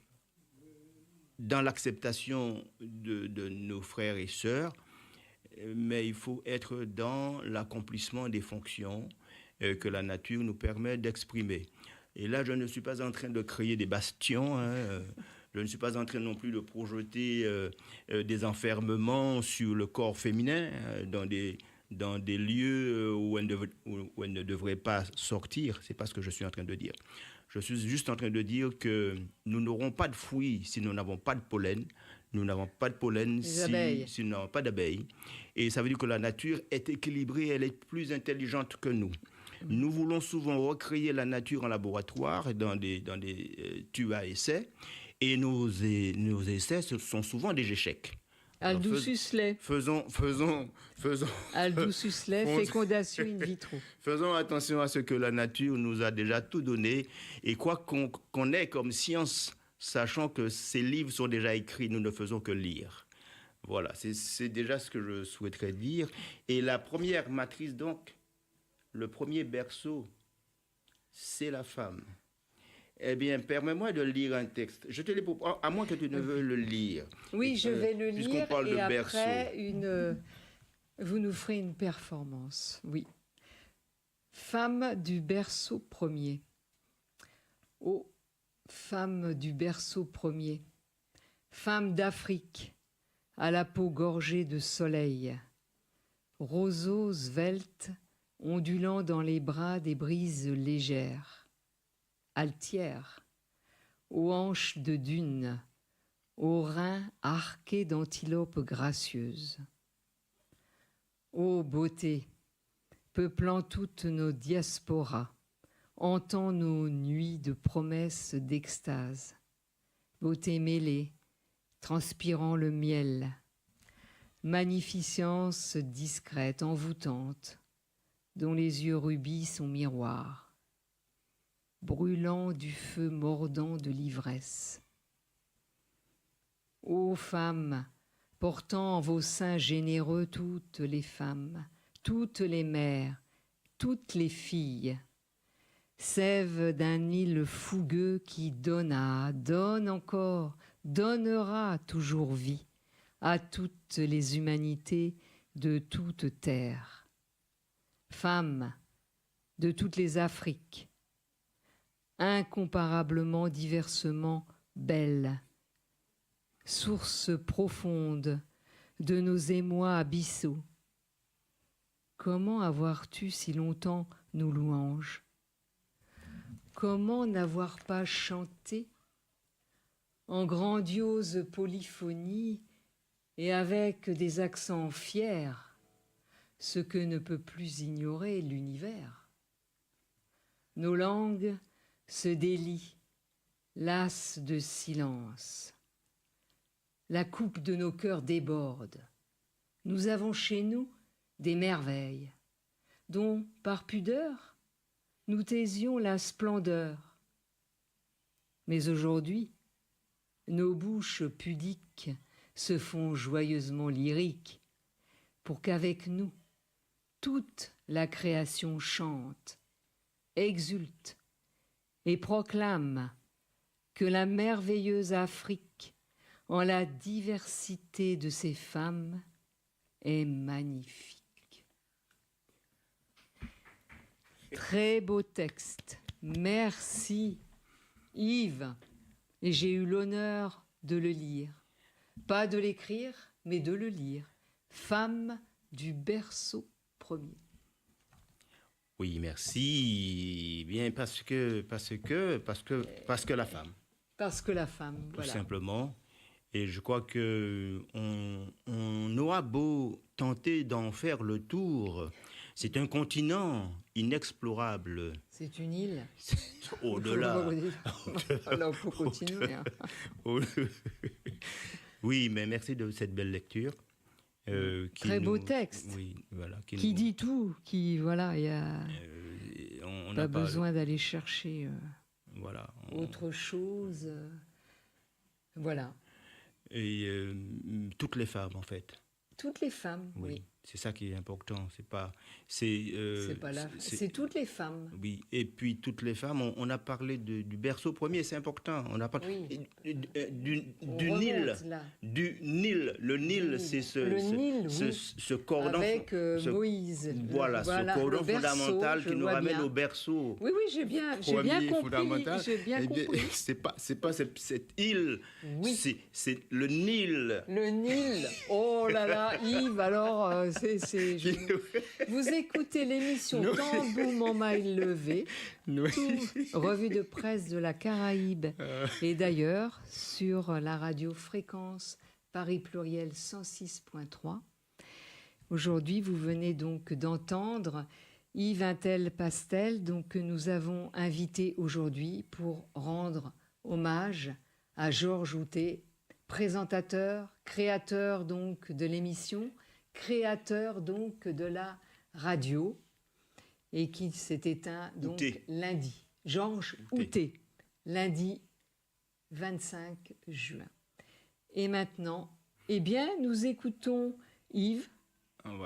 Speaker 6: dans l'acceptation de nos frères et sœurs, mais il faut être dans l'accomplissement des fonctions que la nature nous permet d'exprimer. Et là, je ne suis pas en train de créer des bastions, je ne suis pas en train non plus de projeter des enfermements sur le corps féminin dans des lieux où elle ne devrait pas sortir. Ce n'est pas ce que je suis en train de dire. Je suis juste en train de dire que nous n'aurons pas de fruits si nous n'avons pas de pollen. Nous n'avons pas de pollen si nous n'avons pas d'abeilles. Et ça veut dire que la nature est équilibrée, elle est plus intelligente que nous. Nous voulons souvent recréer la nature en laboratoire, dans des tubes à essais, et nos essais sont souvent des échecs.
Speaker 5: Aldous Huxley.
Speaker 6: Faisons.
Speaker 5: Aldous Huxley, fécondation in vitro.
Speaker 6: Faisons attention à ce que la nature nous a déjà tout donné, et quoi qu'on ait comme science, sachant que ces livres sont déjà écrits, nous ne faisons que lire. Voilà, c'est déjà ce que je souhaiterais dire. Et la première matrice, donc, le premier berceau, c'est la femme. Eh bien, permets-moi de lire un texte. Je te l'ai proposé, à moins que tu ne veuilles le lire.
Speaker 5: Oui, je vais le lire,
Speaker 6: et
Speaker 5: après, vous nous ferez une performance. Oui. Femme du berceau premier. Ô femme du berceau premier, femme d'Afrique, à la peau gorgée de soleil, roseau svelte, ondulant dans les bras des brises légères, altière, aux hanches de dune, aux reins arqués d'antilopes gracieuses. Ô beauté, peuplant toutes nos diasporas, hantant nos nuits de promesses d'extase, beauté mêlée, transpirant le miel, magnificence discrète, envoûtante, dont les yeux rubis sont miroirs, brûlant du feu mordant de l'ivresse. Ô femmes, portant en vos seins généreux toutes les femmes, toutes les mères, toutes les filles, sève d'un île fougueux qui donna, donne encore, donnera toujours vie à toutes les humanités de toute terre. Femmes de toutes les Afriques, incomparablement diversement belles, source profonde de nos émois abyssaux. Comment avoir tu si longtemps nos louanges? Comment n'avoir pas chanté en grandiose polyphonie et avec des accents fiers ce que ne peut plus ignorer l'univers? Nos langues se délient, lasses de silence. La coupe de nos cœurs déborde. Nous avons chez nous des merveilles, dont, par pudeur, nous taisions la splendeur. Mais aujourd'hui, nos bouches pudiques se font joyeusement lyriques, pour qu'avec nous, toute la création chante, exulte et proclame que la merveilleuse Afrique, en la diversité de ses femmes, est magnifique. Très beau texte. Merci Yves. Et j'ai eu l'honneur de le lire. Pas de l'écrire, mais de le lire. Femme du berceau premier.
Speaker 6: Oui, merci. Bien parce que la femme.
Speaker 5: Parce que la femme,
Speaker 6: Tout
Speaker 5: voilà.
Speaker 6: simplement. Et je crois que on aura beau tenter d'en faire le tour, c'est un continent inexplorable.
Speaker 5: C'est une île.
Speaker 6: Au-delà.
Speaker 5: Là, il faut continuer. Hein.
Speaker 6: Oui, mais merci de cette belle lecture.
Speaker 5: Très beau texte.
Speaker 6: Oui, voilà.
Speaker 5: Qui dit tout. Qui, voilà, il y a
Speaker 6: on
Speaker 5: pas
Speaker 6: n'a
Speaker 5: besoin d'aller chercher
Speaker 6: voilà,
Speaker 5: autre chose. Voilà.
Speaker 6: Et toutes les femmes, en fait.
Speaker 5: Toutes les femmes, oui.
Speaker 6: C'est ça qui est important. C'est pas
Speaker 5: toutes les femmes.
Speaker 6: Oui, et puis toutes les femmes. On a parlé du berceau premier, c'est important. On a parlé du Nil. Du Nil. Le Nil, c'est ce cordon.
Speaker 5: Avec Moïse.
Speaker 6: Voilà, ce cordon fondamental qui nous ramène au berceau.
Speaker 5: Oui, j'ai bien compris. J'ai bien compris.
Speaker 6: C'est pas cette île.
Speaker 5: Oui.
Speaker 6: C'est le Nil.
Speaker 5: Le Nil. Oh là là, Yves, alors. Vous écoutez l'émission Tambou Mamaï Levé, revue de presse de la Caraïbe, et d'ailleurs sur la radio Fréquence Paris Pluriel 106.3. Aujourd'hui, vous venez donc d'entendre Yves Intel Pastel, donc, que nous avons invité aujourd'hui pour rendre hommage à Georges Houtet, présentateur, créateur donc de l'émission, créateur donc de la radio, et qui s'est éteint donc lundi. Georges Houtet, lundi 25 juin. Et maintenant, eh bien, nous écoutons Yves.
Speaker 6: On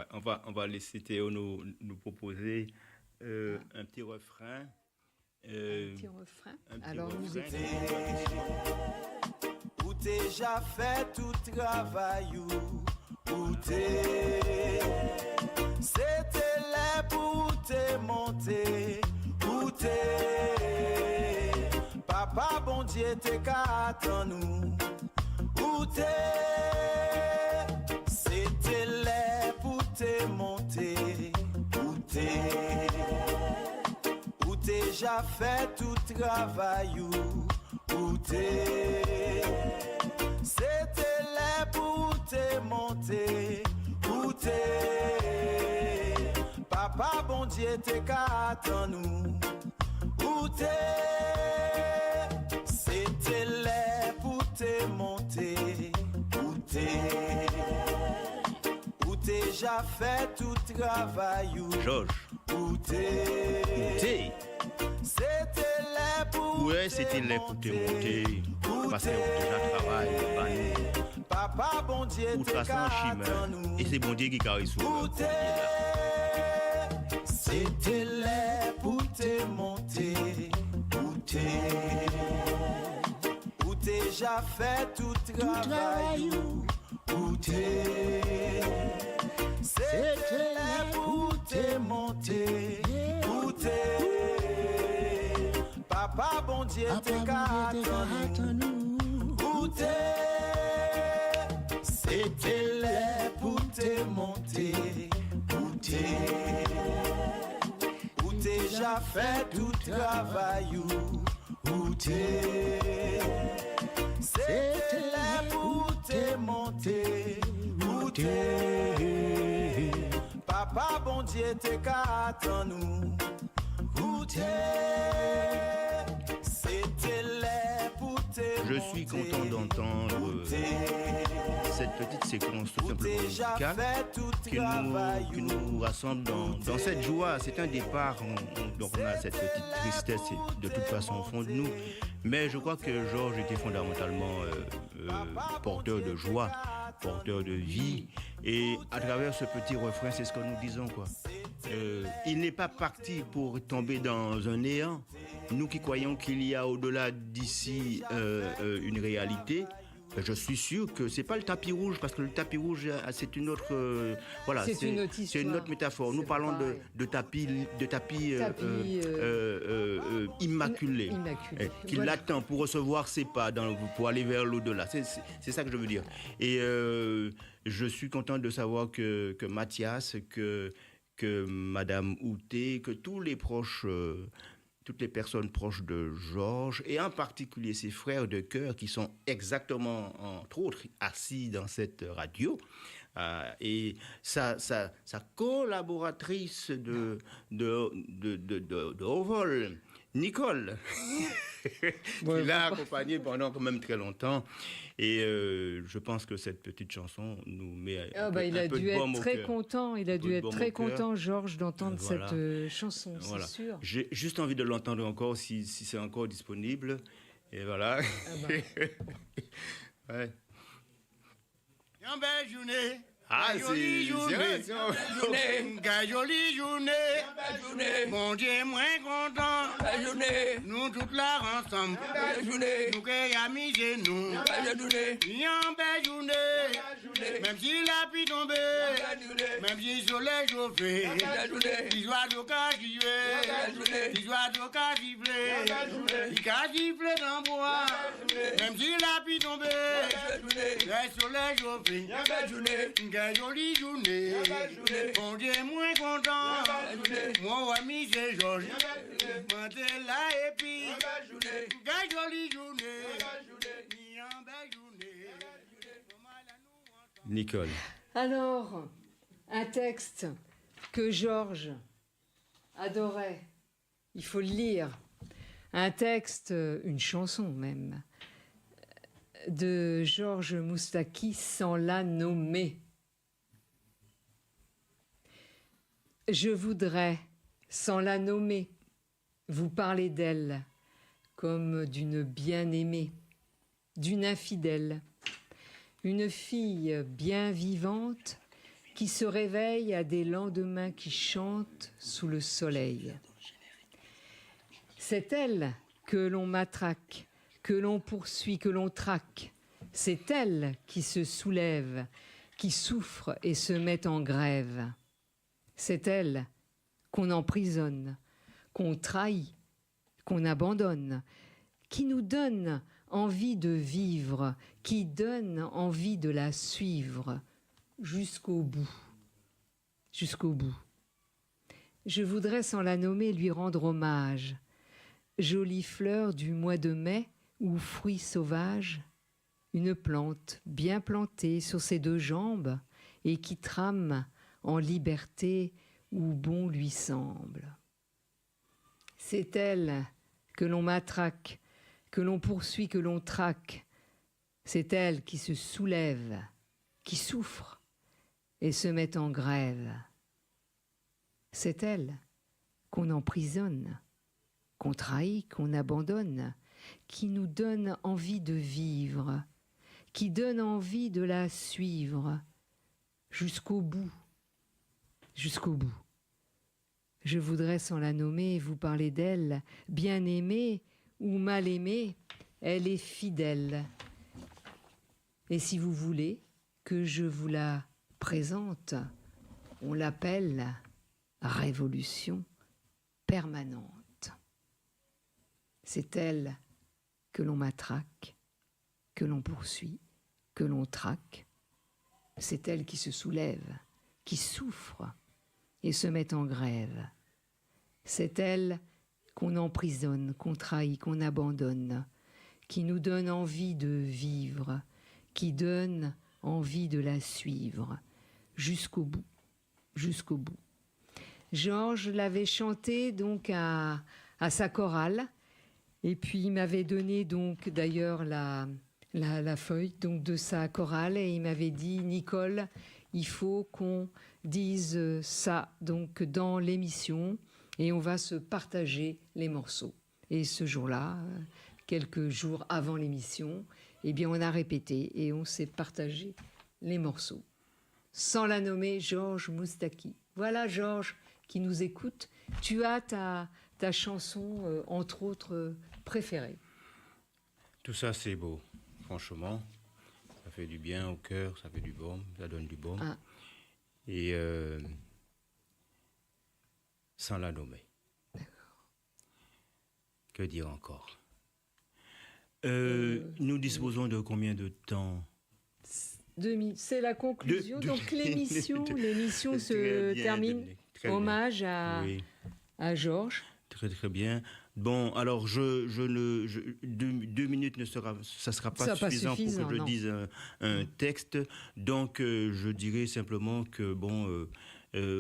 Speaker 6: va laisser Théo nous proposer un petit refrain.
Speaker 5: Un petit refrain. Alors, nous écoutons.
Speaker 3: Où t'es déjà fait tout travail où t'es. C'était là pour t'es monté. Où t'es. Papa bon Dieu t'es qu'à nous. Où t'es. C'était là pour t'es monté. Où t'es. Où t'es déjà fait tout travail où t'es. C'était là pour t'es monté. Où t'es. Papa bon Dieu t'es qu'à nous. Où t'es. C'était là pour t'es monté. Où t'es. Où t'es déjà fait tout travail
Speaker 6: Georges.
Speaker 3: Où t'es. C'était là pour
Speaker 6: ouais, c'était là pour te monter. Parce qu'on déjà travaille,
Speaker 3: Papa bon Dieu
Speaker 6: ou tracer un chemin. Et c'est bon Dieu qui caresse sur le
Speaker 3: c'était là pour te monter. Où t'es déjà fait tout travail. Où t'es. C'était là pour te monter. Où t'es. Papa bon Dieu t'es qu'à nous. Où t'es. C'était là pour te monter. Où t'es. Où t'es déjà fait tout travail. Où t'es. C'était là pour te monter. Où t'es. Papa bon Dieu t'es qu'à nous. Où t'es. C'était là pour te monter.
Speaker 6: Je suis content d'entendre cette petite séquence tout simplement musicale qui nous rassemble dans cette joie. C'est un départ, donc on a cette petite tristesse de toute façon au fond de nous. Mais je crois que Georges était fondamentalement porteur de joie, porteur de vie. Et à travers ce petit refrain, c'est ce que nous disons, quoi. Il n'est pas parti pour tomber dans un néant. Nous qui croyons qu'il y a au-delà d'ici une réalité, je suis sûr que c'est pas le tapis rouge, parce que le tapis rouge, c'est une autre, voilà,
Speaker 5: C'est une autre
Speaker 6: c'est une
Speaker 5: histoire.
Speaker 6: autre métaphore. Nous
Speaker 5: C'est
Speaker 6: parlons
Speaker 5: pareil.
Speaker 6: de tapis
Speaker 5: Tapis,
Speaker 6: immaculé,
Speaker 5: immaculé.
Speaker 6: qui
Speaker 5: Voilà.
Speaker 6: l'attend pour recevoir ses pas, pour aller vers l'au-delà. C'est ça que je veux dire. Et je suis content de savoir que Mathias, que Madame Outé, que tous les proches, toutes les personnes proches de Georges, et en particulier ses frères de cœur qui sont exactement, entre autres, assis dans cette radio, et sa collaboratrice de haut vol, Nicole, qui l'a accompagnée pendant quand même très longtemps. Et je pense que cette petite chanson nous met
Speaker 5: Il a
Speaker 6: un peu
Speaker 5: dû
Speaker 6: de baume
Speaker 5: être
Speaker 6: au
Speaker 5: très
Speaker 6: cœur.
Speaker 5: content. Il a
Speaker 6: Un peu
Speaker 5: dû
Speaker 6: de
Speaker 5: être
Speaker 6: baume
Speaker 5: très
Speaker 6: au cœur.
Speaker 5: content, Georges, d'entendre
Speaker 6: Voilà.
Speaker 5: cette chanson, c'est
Speaker 6: Voilà.
Speaker 5: sûr.
Speaker 6: J'ai juste envie de l'entendre encore si c'est encore disponible. Et voilà. Ouais.
Speaker 1: Une belle journée.
Speaker 6: Ah,
Speaker 1: Une jolie journée. Une jolie journée. Mon Dieu, moins content. Nous toutes là ensemble. Nous qui amusons nous. Une belle journée. Même si la pluie tombe. Même si le soleil chauffe. Les oiseaux cachent. Les oiseaux cachent. Ils cachent dans le bois. Même si la pluie tombe. Le soleil chauffe. Quelle jolie journée, mon Dieu moins content, mon ami c'est Georges, moi t'es là et puis, quelle jolie journée, une belle journée.
Speaker 6: Nicole.
Speaker 5: Alors, un texte que Georges adorait, il faut le lire. Un texte, une chanson même, de Georges Moustaki sans la nommer. Je voudrais, sans la nommer, vous parler d'elle comme d'une bien-aimée, d'une infidèle, une fille bien vivante qui se réveille à des lendemains qui chantent sous le soleil. C'est elle que l'on matraque, que l'on poursuit, que l'on traque. C'est elle qui se soulève, qui souffre et se met en grève. C'est elle qu'on emprisonne, qu'on trahit, qu'on abandonne, qui nous donne envie de vivre, qui donne envie de la suivre jusqu'au bout. Jusqu'au bout. Je voudrais, sans la nommer, lui rendre hommage. Jolie fleur du mois de mai ou fruit sauvage, une plante bien plantée sur ses deux jambes et qui trame en liberté où bon lui semble. C'est elle que l'on matraque, que l'on poursuit, que l'on traque. C'est elle qui se soulève, qui souffre et se met en grève. C'est elle qu'on emprisonne, qu'on trahit, qu'on abandonne, qui nous donne envie de vivre, qui donne envie de la suivre jusqu'au bout. Jusqu'au bout. Je voudrais, sans la nommer, vous parler d'elle, bien aimée ou mal aimée, elle est fidèle. Et si vous voulez que je vous la présente, on l'appelle révolution permanente. C'est elle que l'on matraque, que l'on poursuit, que l'on traque. C'est elle qui se soulève, qui souffre et se met en grève. C'est elle qu'on emprisonne, qu'on trahit, qu'on abandonne, qui nous donne envie de vivre, qui donne envie de la suivre jusqu'au bout, jusqu'au bout. Georges l'avait chanté donc à sa chorale, et puis il m'avait donné donc d'ailleurs la feuille donc de sa chorale, et il m'avait dit: Nicole, il faut qu'on dise ça donc dans l'émission, et on va se partager les morceaux. Et ce jour-là, quelques jours avant l'émission, eh bien on a répété et on s'est partagé les morceaux. sans la nommer Georges Moustaki. Voilà, Georges, qui nous écoute. Tu as ta chanson, entre autres, préférée.
Speaker 6: Tout ça, c'est beau, franchement. Ça fait du bien au cœur, ça fait du baume, ça donne du baume.
Speaker 5: Ah.
Speaker 6: Et sans la nommer. Que dire encore? Nous disposons de combien de temps?
Speaker 5: C'est la conclusion. Donc l'émission se
Speaker 6: bien,
Speaker 5: termine.
Speaker 6: Dominique, très bien.
Speaker 5: Hommage
Speaker 6: Oui.
Speaker 5: à Georges.
Speaker 6: Très très bien. Bon, alors 2 minutes ça sera pas suffisant pour que je
Speaker 5: non.
Speaker 6: dise un texte. Donc je dirais simplement que bon,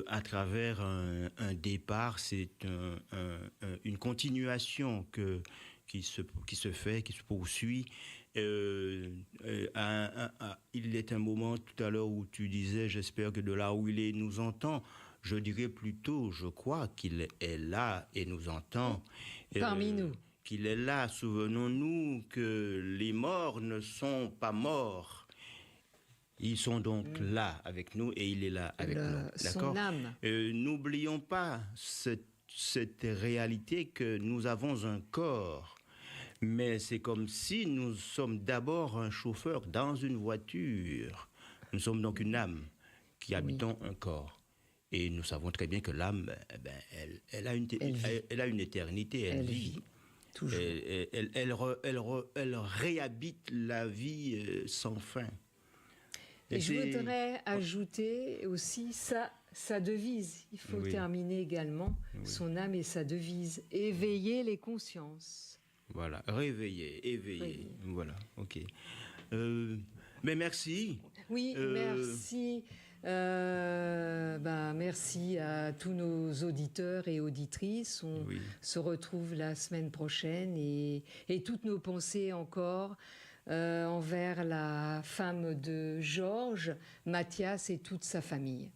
Speaker 6: à travers un départ, c'est une continuation qui se fait, qui se poursuit. Il est un moment tout à l'heure où tu disais, j'espère que de là où il est, il nous entend. Je dirais plutôt, je crois qu'il est là et nous entend.
Speaker 5: Parmi nous.
Speaker 6: Qu'il est là. Souvenons-nous que les morts ne sont pas morts. Ils sont donc là avec nous et il est là avec nous. D'accord ?
Speaker 5: Son âme.
Speaker 6: N'oublions pas cette réalité que nous avons un corps. Mais c'est comme si nous sommes d'abord un chauffeur dans une voiture. Nous sommes donc une âme qui habitons un corps. Et nous savons très bien que l'âme, elle a une éternité, elle vit.
Speaker 5: Toujours.
Speaker 6: Elle réhabite la vie sans fin.
Speaker 5: Et je voudrais ajouter aussi sa devise. Il faut terminer également son âme et sa devise. Éveiller les consciences.
Speaker 6: Voilà, éveiller. Voilà, ok. Mais merci.
Speaker 5: Oui, merci. Merci à tous nos auditeurs et auditrices. On se retrouve la semaine prochaine et toutes nos pensées encore envers la femme de Georges, Mathias et toute sa famille.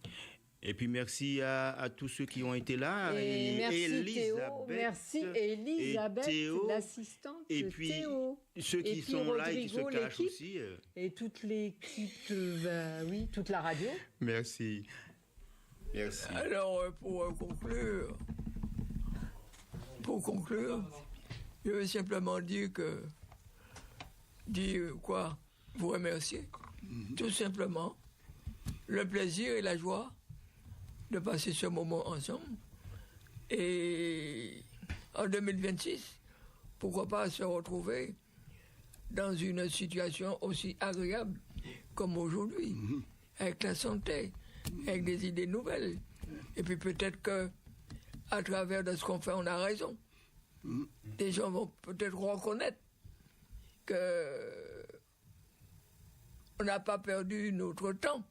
Speaker 6: Et puis merci à tous ceux qui ont été là.
Speaker 5: Et merci Théo, merci Elisabeth, l'assistante
Speaker 6: et puis
Speaker 5: Théo.
Speaker 6: Ceux qui sont
Speaker 5: Rodrigo,
Speaker 6: là et qui se cachent aussi.
Speaker 5: Et toute l'équipe, toute la radio.
Speaker 6: Merci.
Speaker 4: Alors, pour conclure, je veux simplement dire vous remercier. Tout simplement, le plaisir et la joie de passer ce moment ensemble. Et en 2026, pourquoi pas se retrouver dans une situation aussi agréable comme aujourd'hui, avec la santé, avec des idées nouvelles. Et puis peut-être que à travers de ce qu'on fait, on a raison. Des gens vont peut-être reconnaître que on n'a pas perdu notre temps.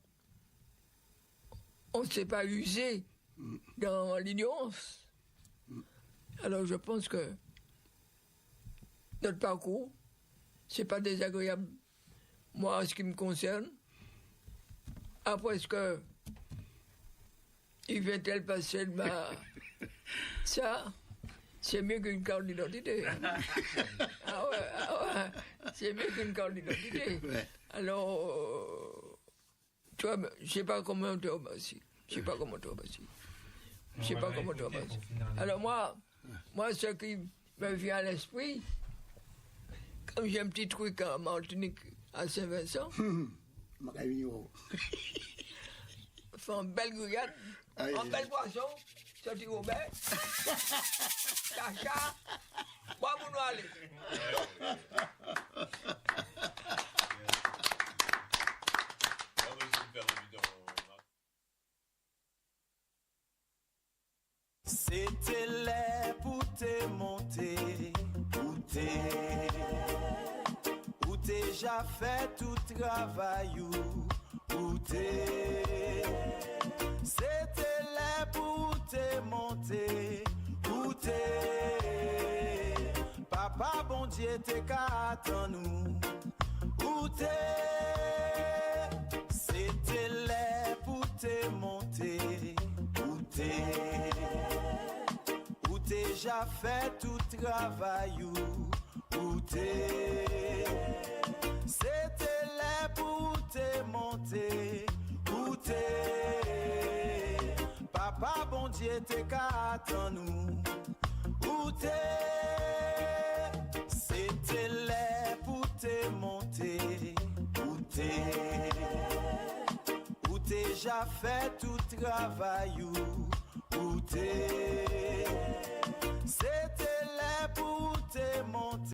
Speaker 4: On ne s'est pas usé dans l'ignorance. Alors je pense que notre parcours, c'est pas désagréable. Moi, en ce qui me concerne, après ce que il vient-elle passer ça, c'est mieux qu'une carte d'identité. Ah ouais, c'est mieux qu'une carte d'identité. Alors, tu vois, je ne sais pas comment te remercier. Alors moi, ce qui me vient à l'esprit, comme j'ai un petit truc en Martinique à Saint-Vincent, fait une belle grillade, un bel poisson, sorti au bain, cacha, bois mon aller.
Speaker 11: C'était l'air pour te monter, où t'es déjà fait tout travail, où t'es. C'était l'air pour te monter, où t'es. Papa bon Dieu t'es qu'à attendre nous, où t'es. C'était l'air pour te monter, où t'es. Déjà fait tout travail où t'es. C'était là pour te monter où t'es. papa bon Dieu te ka attend nous. Où t'es? C'était l'air pour te monter. Où t'es? Où t'es déjà fait tout travail? Où t'es?